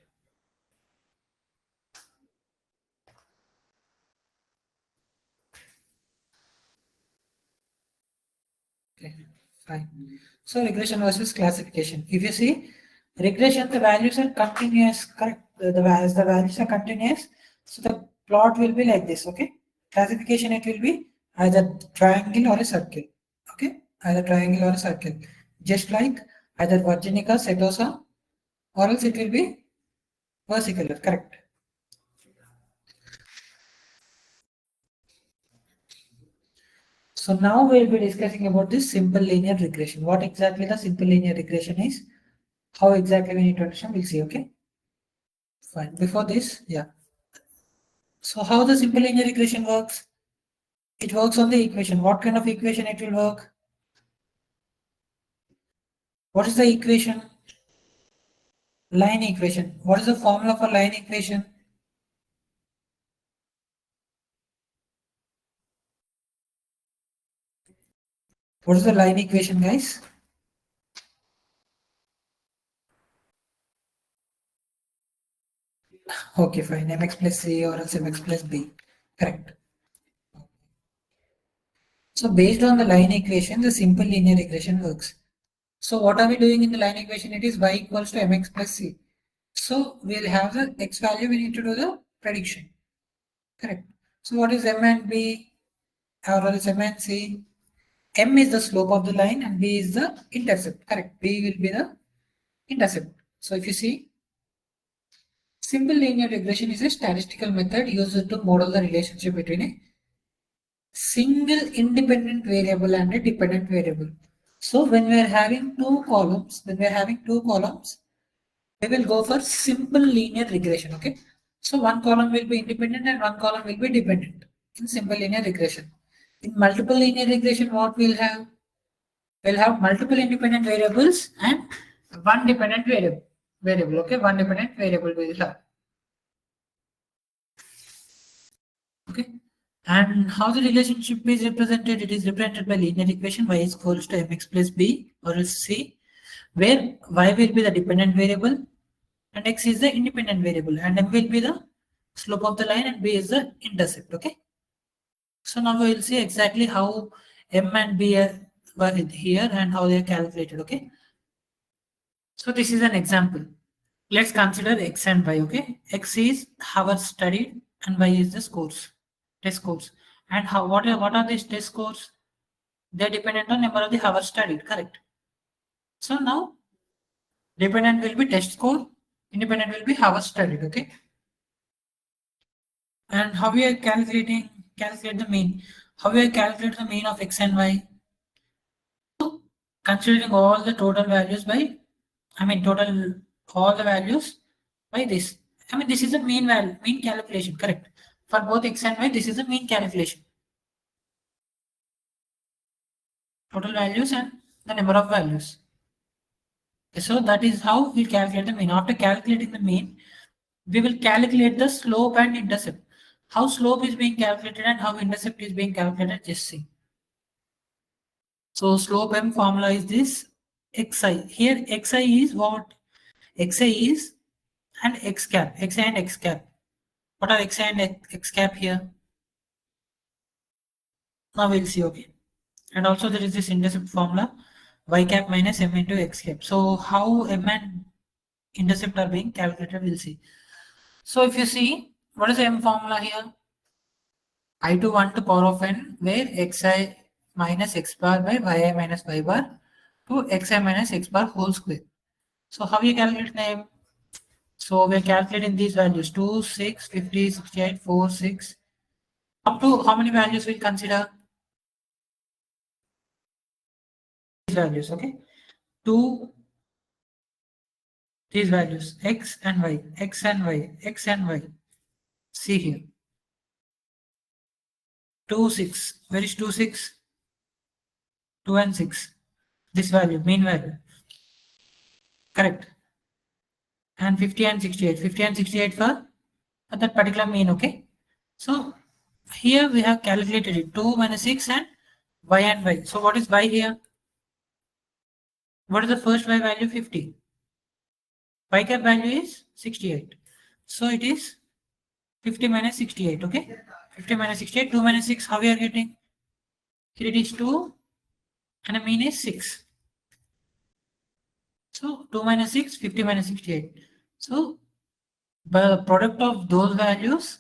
Okay, fine. So regression versus classification. If you see regression, the values are continuous, correct? As the values are continuous, so the plot will be like this. Okay. Classification, it will be either triangle or a circle. Okay, either triangle or a circle. Just like either Virginica, Setosa, or else it will be versicolor. Correct. So now we'll be discussing about this simple linear regression. What exactly the simple linear regression is? How exactly we need to understand? We'll see. Okay. Fine. Before this, yeah. So how the simple linear regression works? It works on the equation. What kind of equation it will work? What is the equation? Line equation. What is the formula for line equation? What is the line equation, guys? Okay, fine. Mx plus c or else mx plus b. Correct. So based on the line equation, the simple linear regression works. So what are we doing in the line equation? It is y equals to mx plus c. So we'll have the x value, we need to do the prediction. Correct. So what is m and b or else m and c? M is the slope of the line and b is the intercept. Correct. B will be the intercept. So if you see, simple linear regression is a statistical method used to model the relationship between a single independent variable and a dependent variable. So when we are having two columns, we will go for simple linear regression. Okay. So one column will be independent and one column will be dependent in simple linear regression. In multiple linear regression, what we'll have? We'll have multiple independent variables and one dependent variable. Okay, one dependent variable we'll have. Okay. And how the relationship is represented? It is represented by linear equation y is equals to mx plus b or else c, where y will be the dependent variable and x is the independent variable and m will be the slope of the line and b is the intercept. Okay. So now we will see exactly how m and b were here and how they are calculated. Okay. So this is an example. Let's consider x and y. Okay. X is hours studied and y is the scores, test scores. And what are these test scores? They're dependent on number of the hours studied. Correct. So now dependent will be test score, independent will be hours studied. Okay. And how we are calculate the mean? How we are calculate the mean of x and y? So considering all the total values by, total all the values by this. This is a mean calculation, correct? For both x and y, this is a mean calculation. Total values and the number of values. So that is how we calculate the mean. After calculating the mean, we will calculate the slope and intercept. How slope is being calculated and how intercept is being calculated, just see. So slope m formula is this xi. Here xi is what? Xi is and x cap. Xi and x cap. What are xi and x cap here? Now we'll see. Okay. And also there is this intercept formula y cap minus m into x cap. So how m and intercept are being calculated, we'll see. So if you see, what is the m formula here? I to 1 to power of n, where xi minus x bar by yi minus y bar to xi minus x bar whole square. So how you calculate the m? So we are calculating these values 2, 6, 50, 68, 4, 6. Up to how many values we'll consider? These values, okay? These values x and y, x and y, x and y. See here. 2, 6. Where is 2, 6? 2 and 6. This value, mean value. Correct. And 50 and 68. 50 and 68 for that particular mean, okay? So here we have calculated it 2 minus 6 and y. So what is y here? What is the first y value? 50. Y cap value is 68. So it is 50 minus 68, okay? 50 minus 68, 2 minus 6, how we are getting? Here it is 2 and the mean is 6. So 2 minus 6, 50 minus 68. So by the product of those values,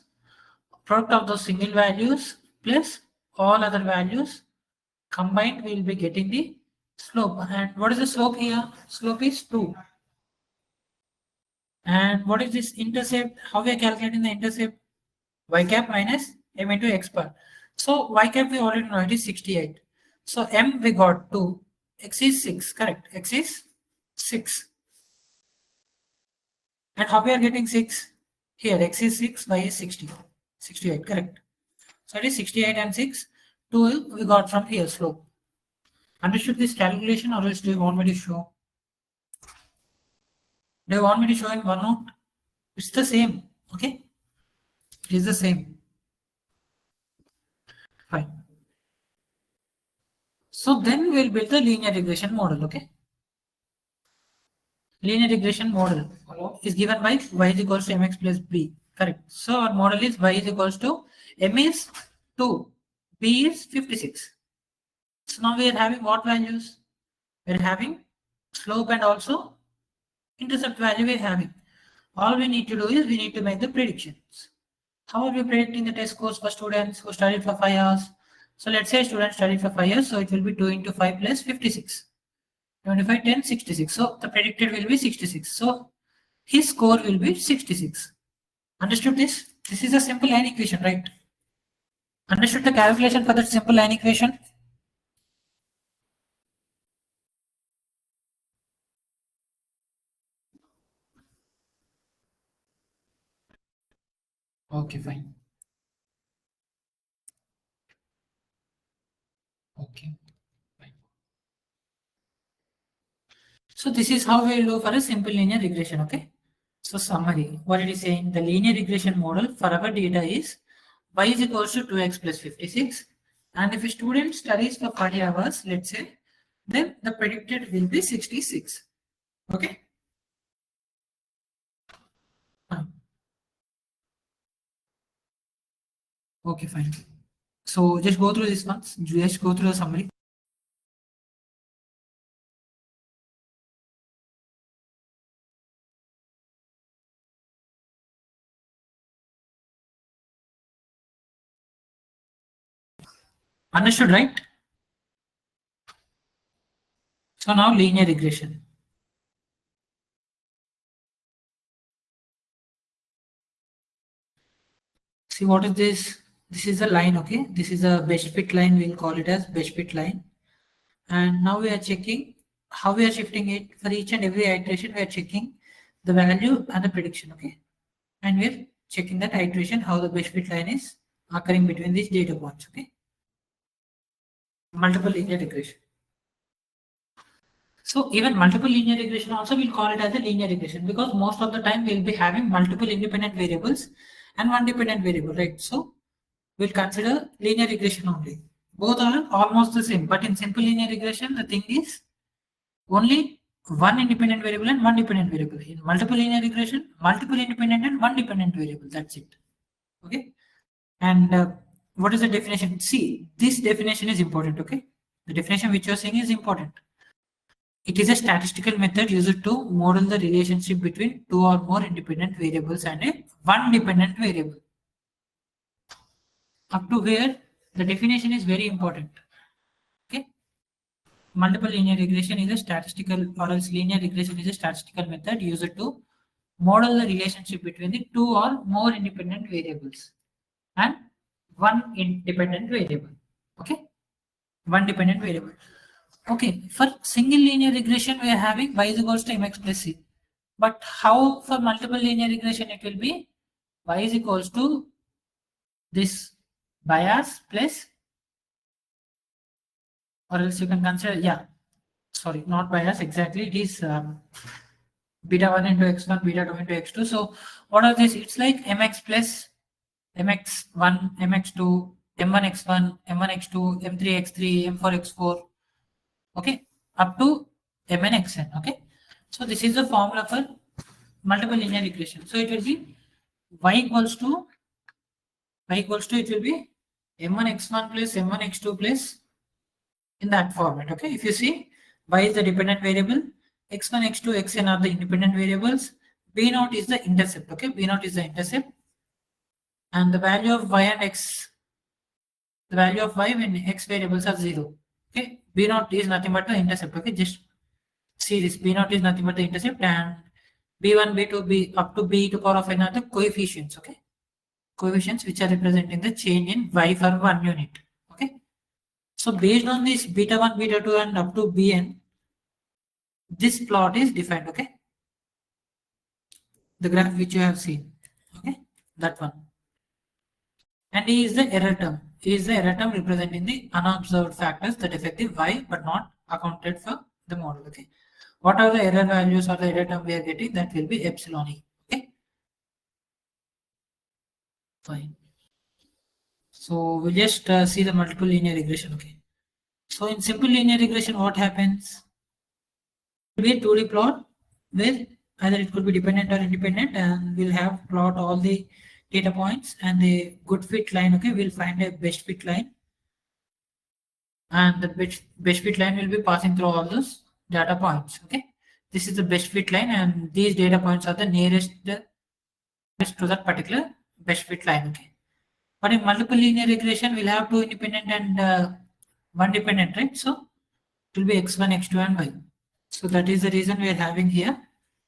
product of those single values plus all other values combined, we will be getting the slope. And what is the slope here? Slope is 2. And what is this intercept? How we are calculating the intercept? Y cap minus m into x bar. So y cap we already know it is 68. So m we got 2. X is 6. Correct. X is 6. And how we are getting 6? Here x is 6, y is 60. 68. Correct. So it is 68 and 6. 2 we got from here slope. Understood this calculation, or else do you want me to show? Do you want me to show in OneNote? It's the same. Okay. It is the same. Fine. So then we'll build the linear regression model. Okay. Linear regression model is given by y is equals to mx plus b. Correct. So our model is y is equals to m is 2, b is 56. So now we are having what values? We are having slope and also intercept value we are having. All we need to do is we need to make the predictions. How are we predicting the test scores for students who studied for 5 hours? So let's say student studied for 5 years, so it will be 2 into 5 plus 56. 25, 10, 66. So the predicted will be 66. So his score will be 66. Understood this? This is a simple line equation, right? Understood the calculation for that simple line equation? Okay, fine. Okay, fine. So this is how we will do for a simple linear regression, okay? So summary, what it is saying, the linear regression model for our data is y is equals to 2x plus 56. And if a student studies for 40 hours, let's say, then the predicted will be 66. Okay? Fine. Okay, fine. So just go through this once, just go through the summary. Understood, right? So now linear regression. See what is this? This is a line, okay? This is a best fit line, we'll call it as best fit line. And now we are checking how we are shifting it. For each and every iteration, we are checking the value and the prediction, okay? And we're checking that iteration, how the best fit line is occurring between these data points, okay? Multiple linear regression. So even multiple linear regression also we'll call it as a linear regression because most of the time we'll be having multiple independent variables and one dependent variable, right? So we'll consider linear regression only. Both are almost the same, but in simple linear regression, the thing is only one independent variable and one dependent variable. In multiple linear regression, multiple independent and one dependent variable. That's it. Okay. And what is the definition? See, this definition is important. Okay. The definition which you are saying is important. It is a statistical method used to model the relationship between two or more independent variables and a one dependent variable. Up to here, the definition is very important. Okay. Multiple linear regression is a statistical, or else linear regression is a statistical method used to model the relationship between the two or more independent variables and one independent variable. Okay. One dependent variable. Okay, for single linear regression, we are having y is equals to mx plus c. But how for multiple linear regression it will be y is equals to this bias plus, or else you can consider, yeah, sorry, not bias exactly, it is beta 1 into x1, beta 2 into x2. So what are this? It's like mx plus mx1, mx2, m1 x1, m1 x2, m3 x3, m4 x4. Okay, up to mn xn. Okay, so this is the formula for multiple linear regression. So it will be y equals to it will be m1 x1 plus m1 x2 plus in that format. Okay, if you see y is the dependent variable, x1, x2, xn are the independent variables, b naught is the intercept. Okay, b naught is the intercept, and the value of y and x, the value of y when x variables are 0. Okay, b naught is nothing but the intercept. Okay, just see this, b naught is nothing but the intercept, and b1, b2, b up to b to power of n are the coefficients. Okay, coefficients which are representing the change in y for one unit. Okay, so based on this beta 1, beta 2 and up to bn, this plot is defined. Okay, the graph which you have seen. Okay, that one. And E is the error term. E is the error term representing the unobserved factors that affect the y but not accounted for the model. Okay, what are the error values or the error term we are getting? That will be epsilon E. Okay, fine. So we'll just see the multiple linear regression. Okay, So in simple linear regression, what happens? It will be a 2D plot where either it could be dependent or independent, and we'll have plot all the data points and the good fit line. Okay, we'll find a best fit line, and the best fit line will be passing through all those data points. Okay, this is the best fit line, and these data points are the nearest to that particular best fit line. Okay, but in multiple linear regression, we'll have two independent and one dependent, right? So it will be x1, x2, and y. So that is the reason we are having here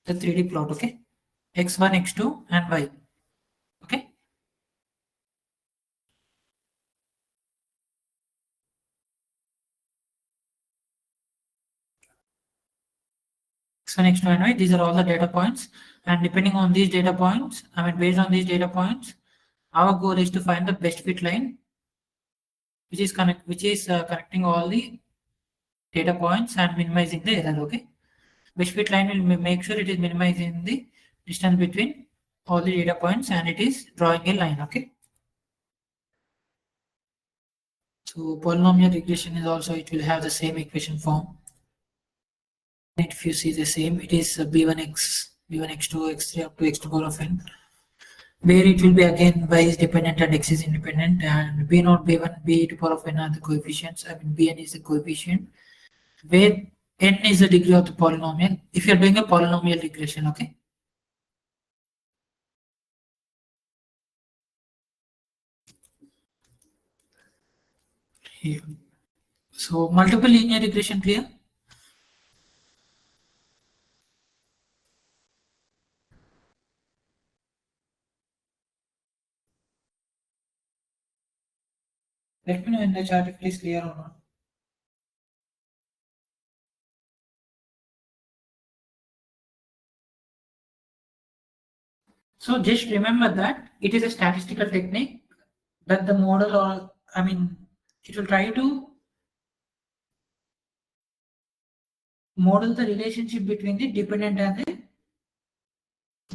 the 3D plot. Okay, x1, x2, and y. Okay. x1, x2, and y. These are all the data points, and depending on these data points, based on these data points, our goal is to find the best fit line, which is connecting all the data points and minimizing the error. Okay, best fit line will make sure it is minimizing the distance between all the data points, and it is drawing a line. Okay. So polynomial regression is also, it will have the same equation form. If you see the same, it is b1x, b1x2, x3 up to x to power of n, where it will be again y is dependent and x is independent, and b0, b1, b to power of n are the coefficients. Bn is the coefficient, where n is the degree of the polynomial. If you are doing a polynomial regression, okay. Here. So multiple linear regression, clear? Let me know in the chat if it is clear or not. So just remember that it is a statistical technique that the model, or it will try to model the relationship between the dependent and the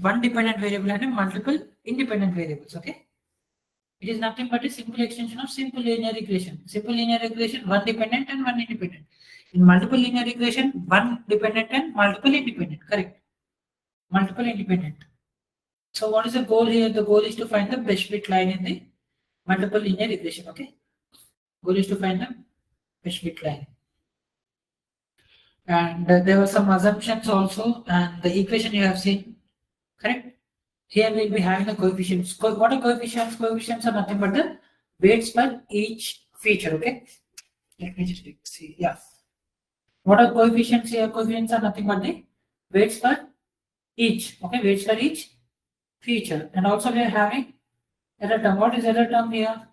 one dependent variable and multiple independent variables. Okay, it is nothing but a simple extension of simple linear regression. Simple linear regression, one dependent and one independent. In multiple linear regression, one dependent and multiple independent. Correct, multiple independent. So what is the goal here? The goal is to find the best fit line in the multiple linear regression. Okay, goal is to find the best fit line. And there were some assumptions also, and the equation you have seen, correct? Here we'll be having the coefficients. What are coefficients? Coefficients are nothing but the weights for each feature. Okay, let me just see. Yeah, what are coefficients here? Coefficients are nothing but the weights for each. Okay, weights for each feature. And also we are having error term. What is error term here?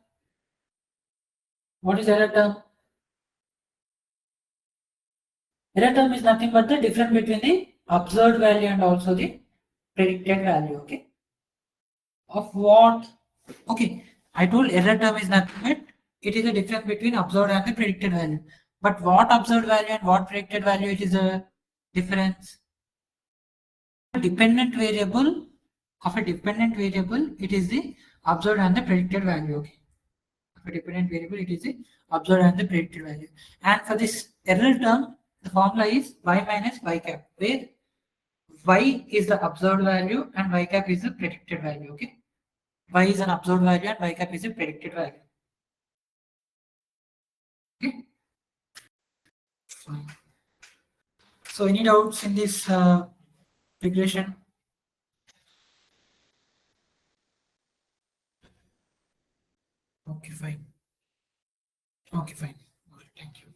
What is error term? Error term is nothing but the difference between the observed value and also the predicted value. Okay, of what? Okay, I told error term is nothing but it is a difference between observed and the predicted value. But what observed value and what predicted value, it is a difference. Dependent variable of a dependent variable, it is the observed and the predicted value. Okay, of a dependent variable, it is the observed and the predicted value. And for this error term, the formula is y minus y cap, where y is the observed value and y cap is the predicted value. Okay, y is an observed value and y cap is a predicted value. Okay, fine. So any doubts in this regression? Okay, fine. Okay, fine. All right, thank you.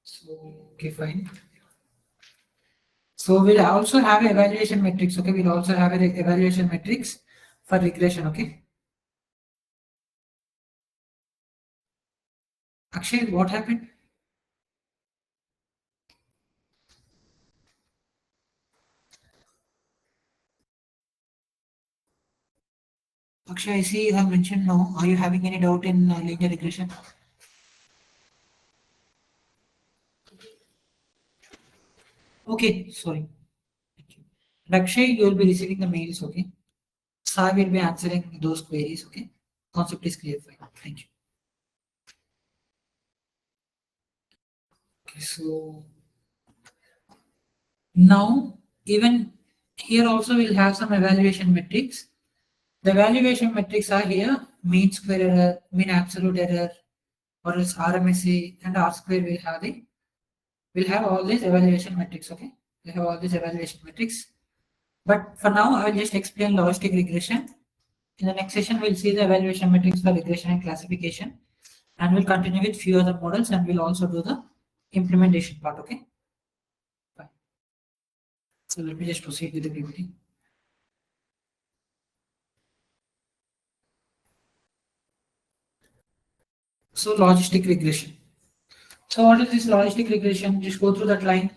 So, okay, fine. So we'll also have evaluation metrics. Okay, we'll also have an evaluation metrics for regression. Okay. Akshay, what happened? Akshay, I see you have mentioned no. Are you having any doubt in linear regression? Okay, sorry. Thank you. And Akshay, you will be receiving the mails. Okay. Sai will be answering those queries. Okay. Concept is clear. Fine. Thank you. Okay, so now even here also we'll have some evaluation metrics. The evaluation metrics are here: mean square error, mean absolute error, or else RMSE and R square will have all these evaluation metrics. Okay, we have all these evaluation metrics. But for now, I will just explain logistic regression. In the next session, we'll see the evaluation metrics for regression and classification, and we'll continue with few other models, and we'll also do the implementation part. Okay. Fine. So let me just proceed with the PPT. So logistic regression. So what is this logistic regression? Just go through that line.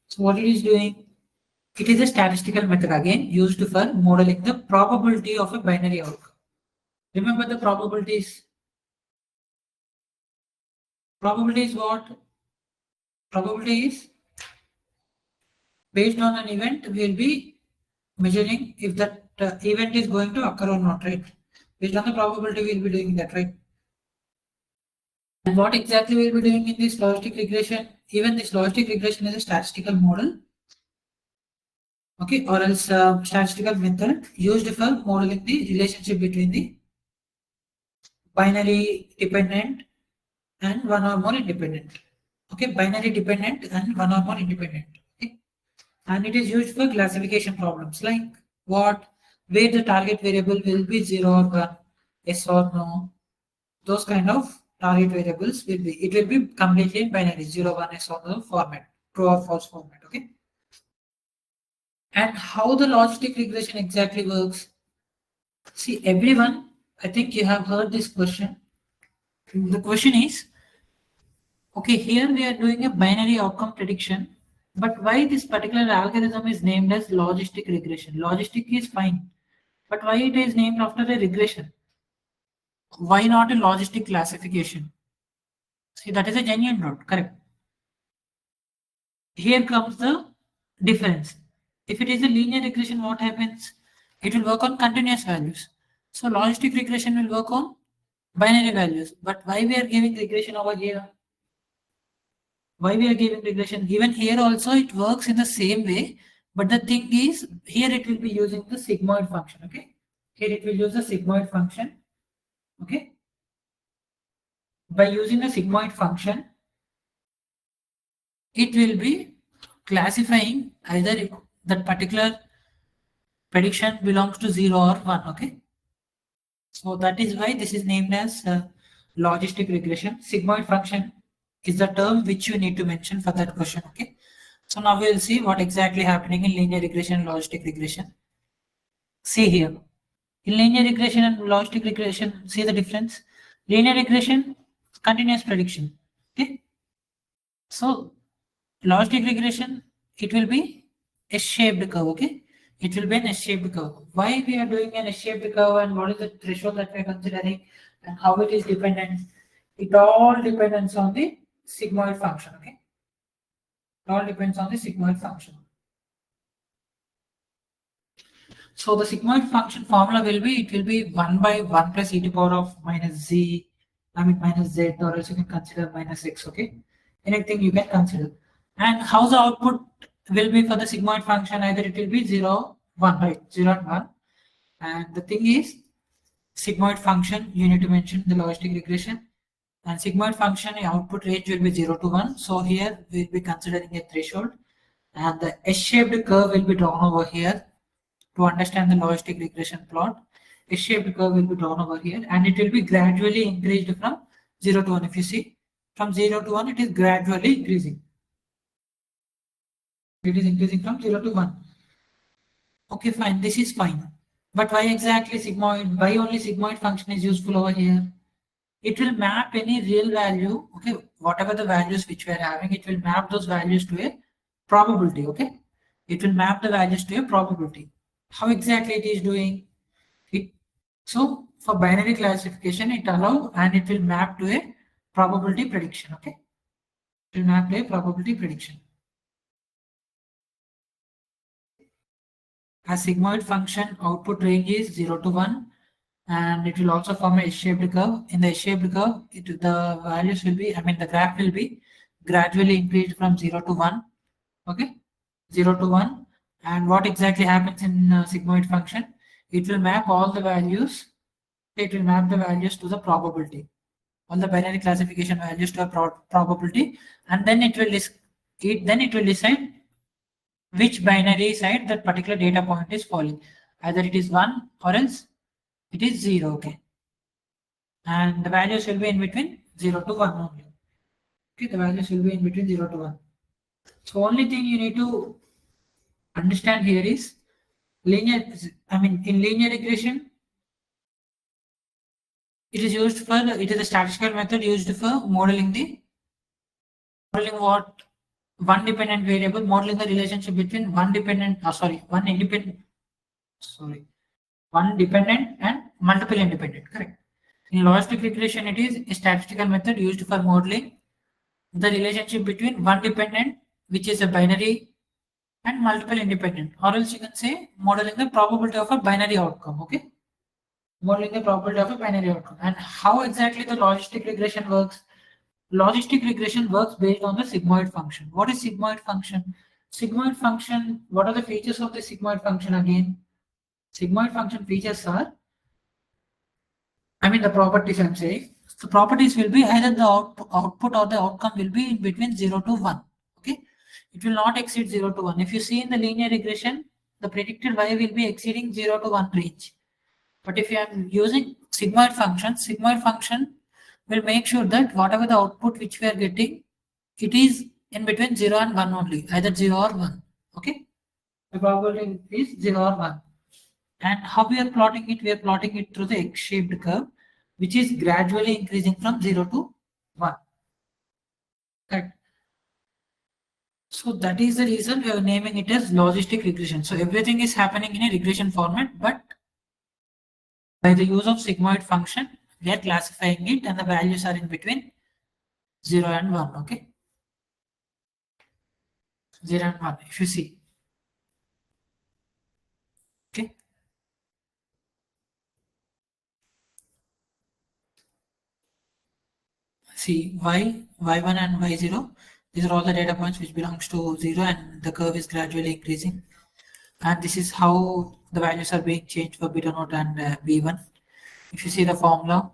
So what it is doing? It is a statistical method again used for modeling the probability of a binary outcome. Remember the probabilities. Probability is what? Probability is based on an event, we'll be measuring if that event is going to occur or not, right? Based on the probability, we'll be doing that, right? And what exactly we'll be doing in this logistic regression? Even this logistic regression is a statistical model, okay, or else statistical method used for modeling the relationship between the binary dependent and one or more independent. Okay, binary dependent and one or more independent. Okay, and it is used for classification problems like what, where the target variable will be 0 or 1, yes or no. Those kind of target variables will be, it will be completely in binary 0, 1, yes or no format, true or false format. Okay, and how the logistic regression exactly works? See, everyone, I think you have heard this question. The question is, okay, here we are doing a binary outcome prediction, but why this particular algorithm is named as logistic regression? Logistic is fine, but why it is named after a regression? Why not a logistic classification? See, that is a genuine doubt, correct? Here comes the difference. If it is a linear regression, what happens? It will work on continuous values. So logistic regression will work on binary values. But why we are giving regression over here? Why we are giving regression? Even here also it works in the same way. But the thing is, here it will be using the sigmoid function. Okay. Here it will use the sigmoid function. Okay. By using the sigmoid function, it will be classifying either that particular prediction belongs to 0 or 1. Okay. So that is why this is named as logistic regression. Sigmoid function is the term which you need to mention for that question. Okay. So now we'll see what exactly happening in linear regression and logistic regression. See here. In linear regression and logistic regression, see the difference. Linear regression, continuous prediction. Okay. So logistic regression, it will be a shaped curve. Okay. It will be an S-shaped curve. Why we are doing an S-shaped curve and what is the threshold that we are considering and how it is dependent? It all depends on the sigmoid function. Okay. It all depends on the sigmoid function. So the sigmoid function formula will be, it will be 1 by 1 plus e to power of minus z, minus z, or else you can consider minus x. Okay. Anything you can consider. And how the output will be for the sigmoid function? Either it will be 0, 1, right? 0 and 1. And the thing is, sigmoid function, you need to mention the logistic regression. And sigmoid function output range will be 0 to 1. So here we'll be considering a threshold. And the S-shaped curve will be drawn over here to understand the logistic regression plot. S-shaped curve will be drawn over here. And it will be gradually increased from 0 to 1. If you see, from 0 to 1, it is gradually increasing. It is increasing from 0 to 1. Okay, fine. This is fine. But why exactly sigmoid? Why only sigmoid function is useful over here? It will map any real value. Okay, whatever the values which we are having, it will map those values to a probability. Okay, it will map the values to a probability. How exactly it is doing it? So for binary classification, it allows and it will map to a probability prediction. Okay, it will map to a probability prediction. a sigmoid function output range is 0 to 1, and it will also form a S-shaped curve. In the S-shaped curve, the values will be, the graph will be gradually increased from 0 to 1. Okay, 0 to 1. And what exactly happens in sigmoid function? It will map all the values. It will map the values to the probability, all the binary classification values to a probability, and then it will decide which binary side that particular data point is falling. Either it is 1 or else it is 0. Okay, and the values will be in between 0 to 1 only. Okay, the values will be in between 0 to 1. So only thing you need to understand here is linear. In linear regression, it is a statistical method used for modeling one dependent variable, modeling the relationship between one dependent and multiple independent. Correct. In logistic regression, it is a statistical method used for modeling the relationship between one dependent, which is a binary, and multiple independent, or else you can say modeling the probability of a binary outcome. Okay, modeling the probability of a binary outcome. And how exactly the logistic regression works? Logistic regression works based on the sigmoid function. What is sigmoid function? Sigmoid function, what are the features of the sigmoid function again? Sigmoid function features are, the properties I'm saying. The properties will be either the output or the outcome will be in between 0 to 1. Okay, it will not exceed 0 to 1. If you see in the linear regression, the predicted y will be exceeding 0 to 1 range. But if you are using sigmoid function will make sure that whatever the output which we are getting, it is in between 0 and 1 only, either 0 or 1. Okay, the probability is 0 or 1. And how we are plotting it? We are plotting it through the X-shaped curve, which is gradually increasing from 0 to 1. Correct. So that is the reason we are naming it as logistic regression. So everything is happening in a regression format, but by the use of sigmoid function, we are classifying it and the values are in between 0 and 1. Okay, 0 and 1, if you see. Okay, see y1 and y0, these are all the data points which belongs to 0, and the curve is gradually increasing. And this is how the values are being changed for beta naught and b1. If you see the formula,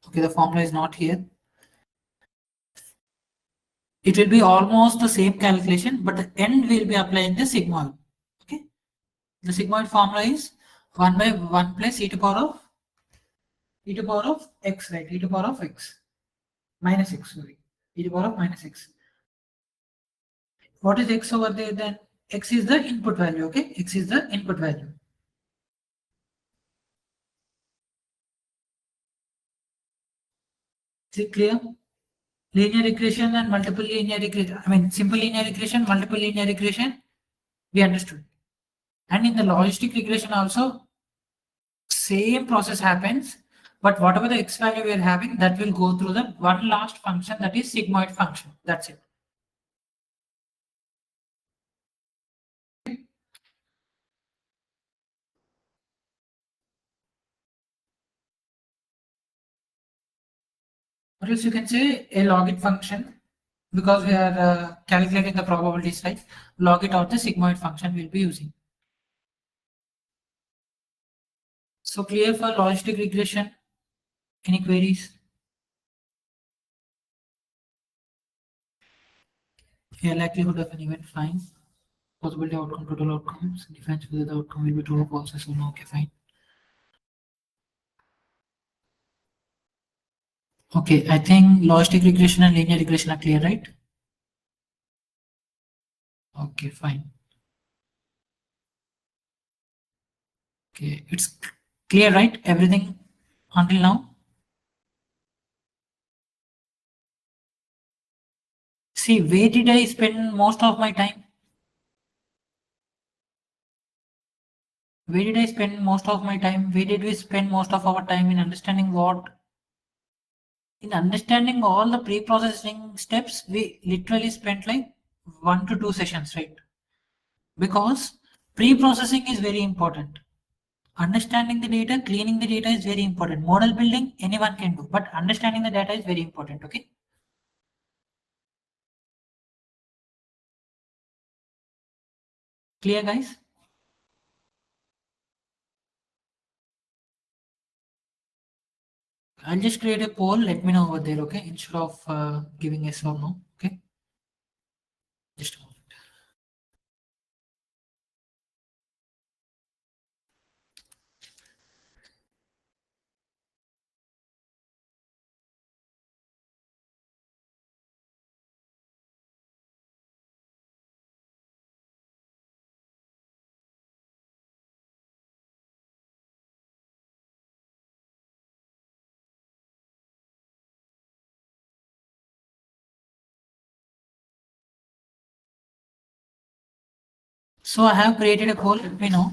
okay, the formula is not here. It will be almost the same calculation, but the end will be applying the sigmoid. Okay, the sigmoid formula is 1 by 1 plus e to power of x, right? E to power of x minus x, sorry, e to power of minus x. What is x over there then? X is the input value. Okay, x is the input value. Is it clear? Linear regression and multiple linear regression, simple linear regression, multiple linear regression, we understood. And in the logistic regression also, same process happens, but whatever the x value we are having, that will go through the one last function, that is sigmoid function. That's it. Or else you can say a logit function, because we are calculating the probabilities, right? Logit or the sigmoid function we'll be using. So clear for logistic regression? Any queries? Yeah, likelihood of an event, fine. Possibility outcome, total outcomes, defines whether the outcome will be true or false, so no, okay, fine. Okay, I think logistic regression and linear regression are clear, right? Okay, fine. Okay, it's clear, right? Everything until now? See, where did I spend most of my time? Where did I spend most of my time? Where did we spend most of our time in understanding what? In understanding all the pre-processing steps, we literally spent like 1 to 2 sessions, right? Because Pre-processing is very important. Understanding the data, cleaning the data is very important. Model building, anyone can do, but understanding the data is very important, okay? Clear, guys? I'll just create a poll. Let me know over there, okay? Instead of giving yes or no, okay? Just a moment. So I have created a poll, let me know.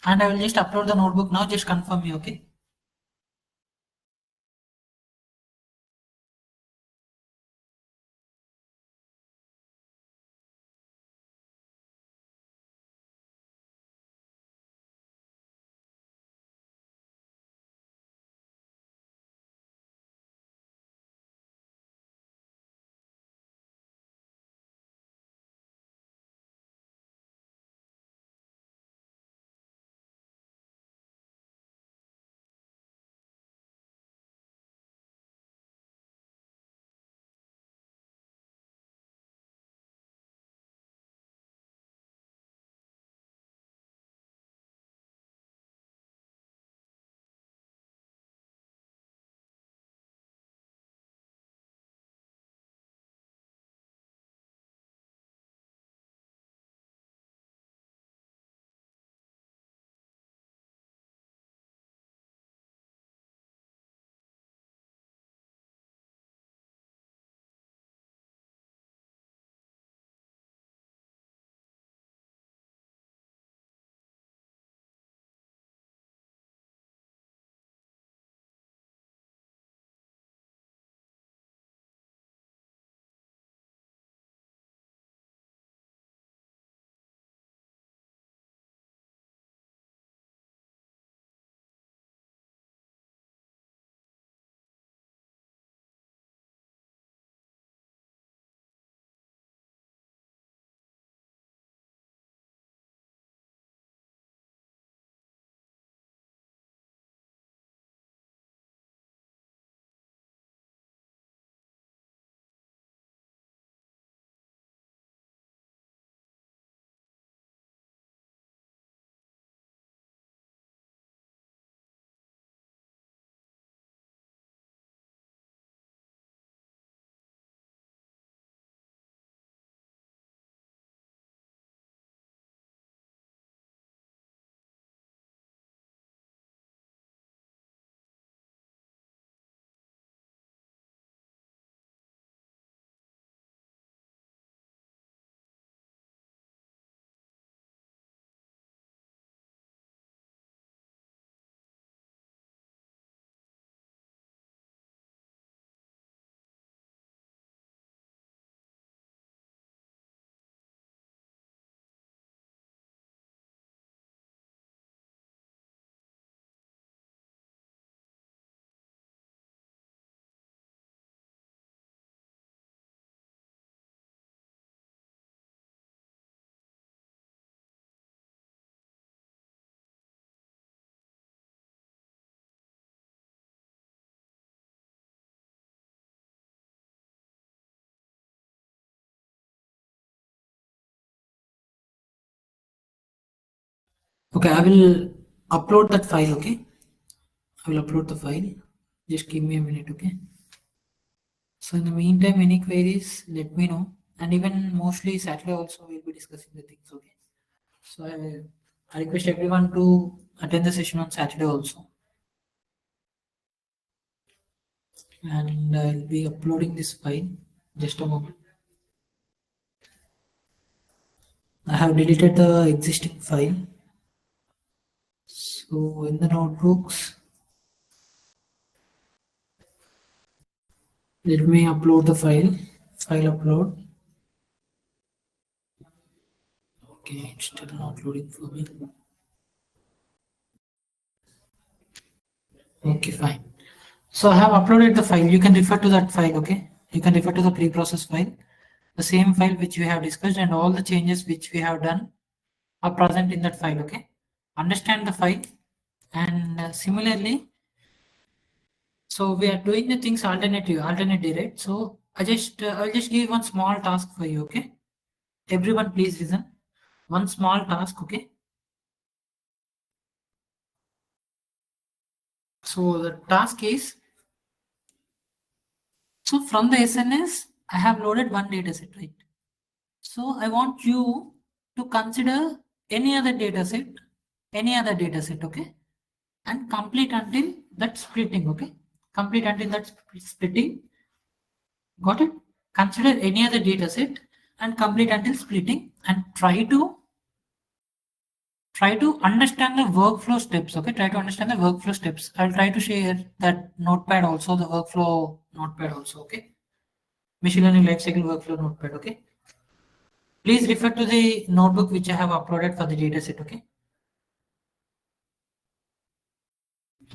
And I will just upload the notebook now. Just confirm me, okay? Okay, I will upload that file, okay? I will upload the file. Just give me a minute, okay? So in the meantime, any queries, let me know. And even mostly Saturday also we'll be discussing the things, okay? So I request everyone to attend the session on Saturday also. And I'll be uploading this file. Just a moment. I have deleted the existing file. So in the notebooks, let me upload the file. File upload. Okay, it's still not loading for me. Okay, fine. So I have uploaded the file. You can refer to that file, okay? You can refer to the pre-process file. The same file which we have discussed and all the changes which we have done are present in that file, okay? Understand the file and similarly, so we are doing the things alternately, right? So I'll just give one small task for you, okay? Everyone please listen. One small task, okay? So the task is, so from the SNS, I have loaded one data set, right? So I want you to consider any other data set, okay? And complete until that splitting, okay? Complete until that splitting. Got it? Consider any other data set and complete until splitting and try to understand the workflow steps, okay? Try to understand the workflow steps. I'll try to share that notepad also, the workflow notepad also, okay? Machine learning lifecycle workflow notepad, okay? Please refer to the notebook which I have uploaded for the dataset, okay?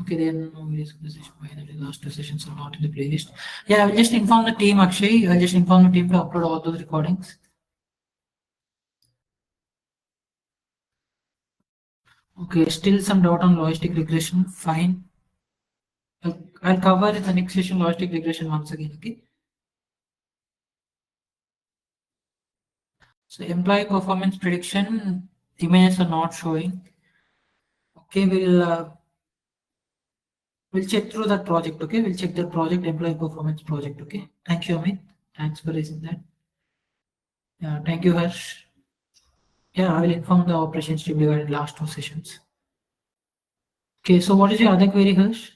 Okay, then the last 2 sessions are not in the playlist. Yeah, I'll just inform the team, Akshay. I'll just inform the team to upload all those recordings. Okay, still some doubt on logistic regression. Fine. I'll cover in the next session logistic regression once again, okay? So employee performance prediction, images are not showing. Okay, we'll check through that project, okay? We'll check the project, employee performance project, okay? Thank you, Amit. Thanks for raising that. Yeah, thank you, Harsh. Yeah, I will inform the operations team regarding last 2 sessions. Okay, so what is your other query, Harsh?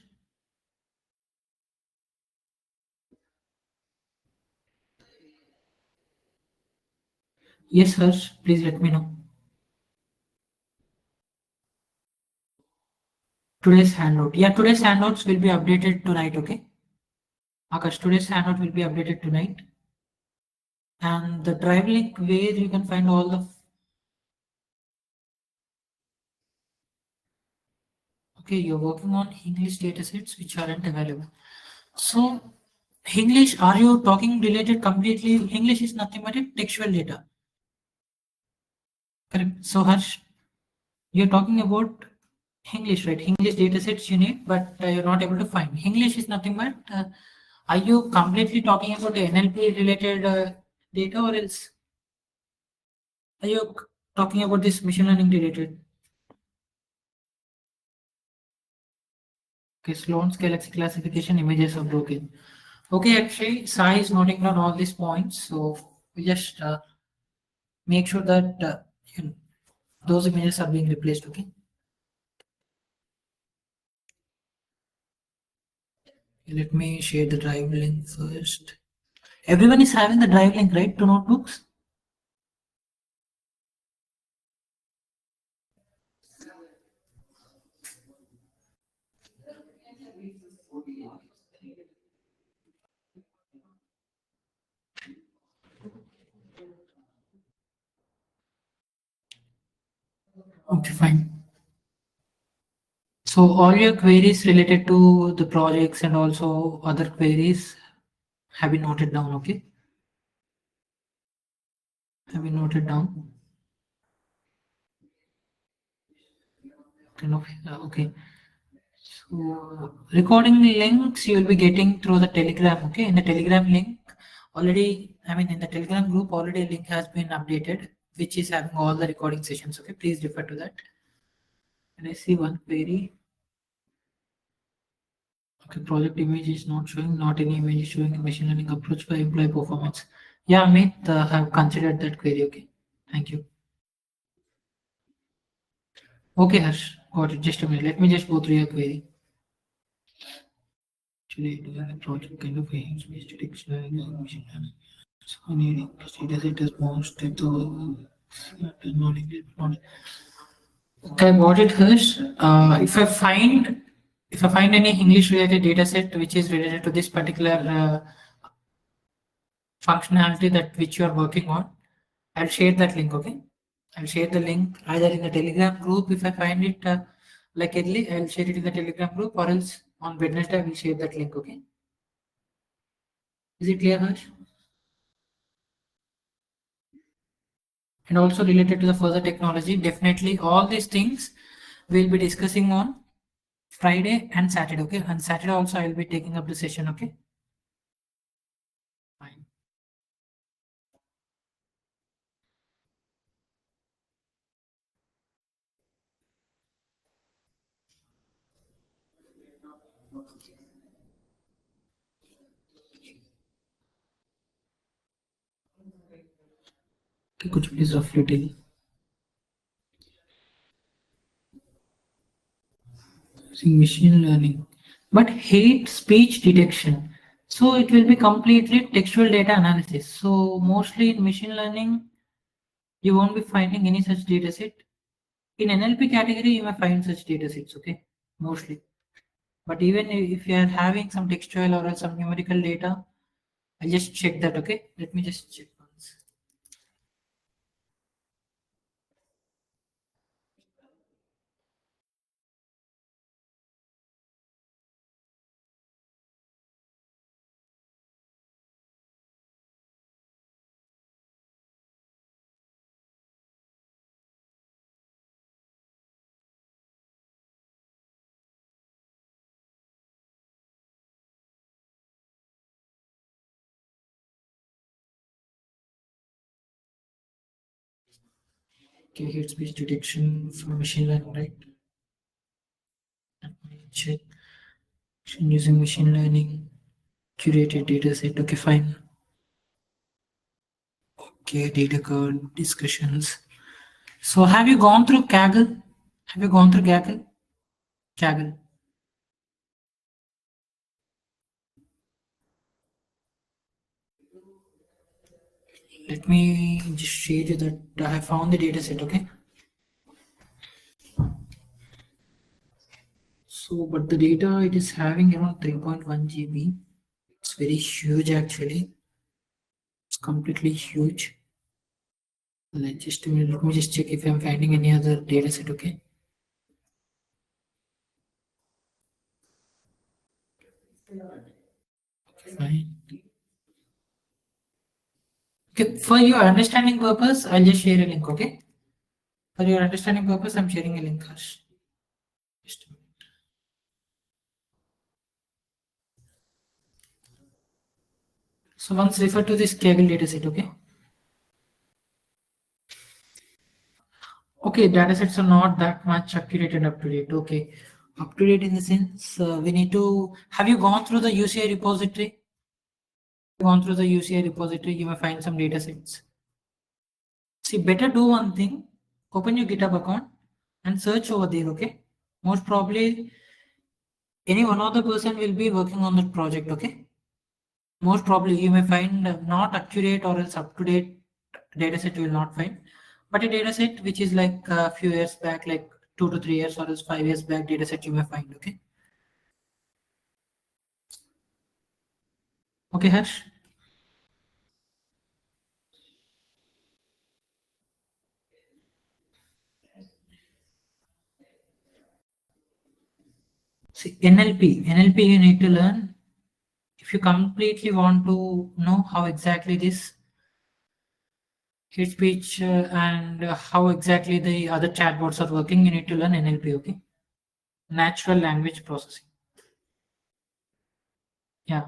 Yes, Harsh, please let me know. Today's handout. Yeah, today's handouts will be updated tonight, okay? Akash, today's handout will be updated tonight. And the drive link where you can find all the... Okay, you're working on English datasets which aren't available. So, English, are you talking related completely? English is nothing but a textual data. Correct. So, Harsh, you're talking about English, right? English datasets you need, but you're not able to find. English is nothing but, are you completely talking about the NLP related data or else? Are you talking about this machine learning related? Okay, Sloan's galaxy classification images are broken. Okay, actually, Sai is noting down all these points, so we just make sure that those images are being replaced. Okay. Let me share the drive link first. Everyone is having the drive link, right, to notebooks? Okay, fine. So all your queries related to the projects and also other queries have been noted down, okay? Have been noted down. Okay. So recording links you will be getting through the Telegram, okay? In the Telegram link, already, in the Telegram group, already a link has been updated, which is having all the recording sessions, okay? Please refer to that. And I see one query. Okay, project image is not showing, not any image is showing in machine learning approach for employee performance. Yeah, Amit, I have considered that query, okay? Thank you. Okay, Harsh, got it. Just a minute. Let me just go through your query. Actually, doing the project kind of statistics machine learning. So I need data set is most to okay, got it, Harsh. If I find any English related data set which is related to this particular functionality that which you are working on, I'll share that link, okay? I'll share the link either in the Telegram group if I find it like early. I'll share it in the Telegram group, or else on Wednesday I will share that link. Okay. Is it clear, Harsh? And also related to the further technology, definitely all these things we'll be discussing on Friday and Saturday. Okay. And Saturday also I will be taking up the session. Okay. Fine. Okay, could you please roughly tell? Using machine learning, but hate speech detection. So it will be completely textual data analysis. So mostly in machine learning, you won't be finding any such data set. In NLP category, you may find such data sets, okay, mostly. But even if you are having some textual or some numerical data, I'll just check that, okay? Let me just check once. Okay, hate speech detection for machine learning, right? Let me check. Using machine learning, curated data set, okay, fine. Okay, data code discussions. So have you gone through Kaggle? Have you gone through Kaggle? Kaggle. Let me just share you that I have found the data set, okay? So, but the data it is having around 3.1 GB. It's very huge actually. It's completely huge. Just a minute, let me just check if I'm finding any other data set, okay? Okay, fine. Okay, for your understanding purpose, I'll just share a link, okay? For your understanding purpose, I'm sharing a link, Harsh. Just a minute. So once refer to this Kaggle dataset, okay? Okay, datasets are not that much accurate and up to date. Okay, up to date in the sense we need to. Have you gone through the UCI repository? Gone through the UCI repository, you may find some datasets. See, better do one thing. Open your GitHub account and search over there. Okay, most probably any one other person will be working on that project. Okay, most probably you may find not accurate or else up to date dataset you will not find, but a dataset which is like a few years back, like 2 to 3 years or else 5 years back dataset you may find. Okay. Okay, Harsh. See, NLP you need to learn. If you completely want to know how exactly this hate speech and how exactly the other chatbots are working, you need to learn NLP, okay? Natural language processing. Yeah.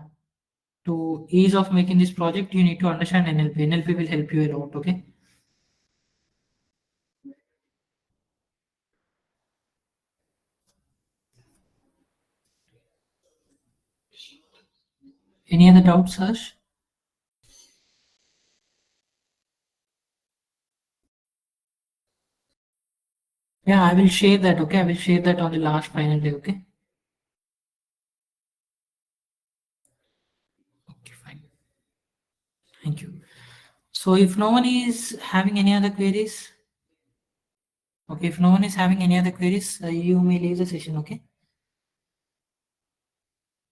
To ease of making this project, you need to understand NLP. NLP will help you a lot, okay? Any other doubts, Harsh? Yeah, I will share that, okay? I will share that on the last final day, okay? Okay, fine. Thank you. So if no one is having any other queries, okay, if no one is having any other queries, you may leave the session, okay?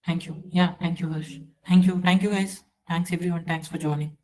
Thank you. Yeah, thank you, Harsh. Thank you. Thank you, guys. Thanks, everyone. Thanks for joining.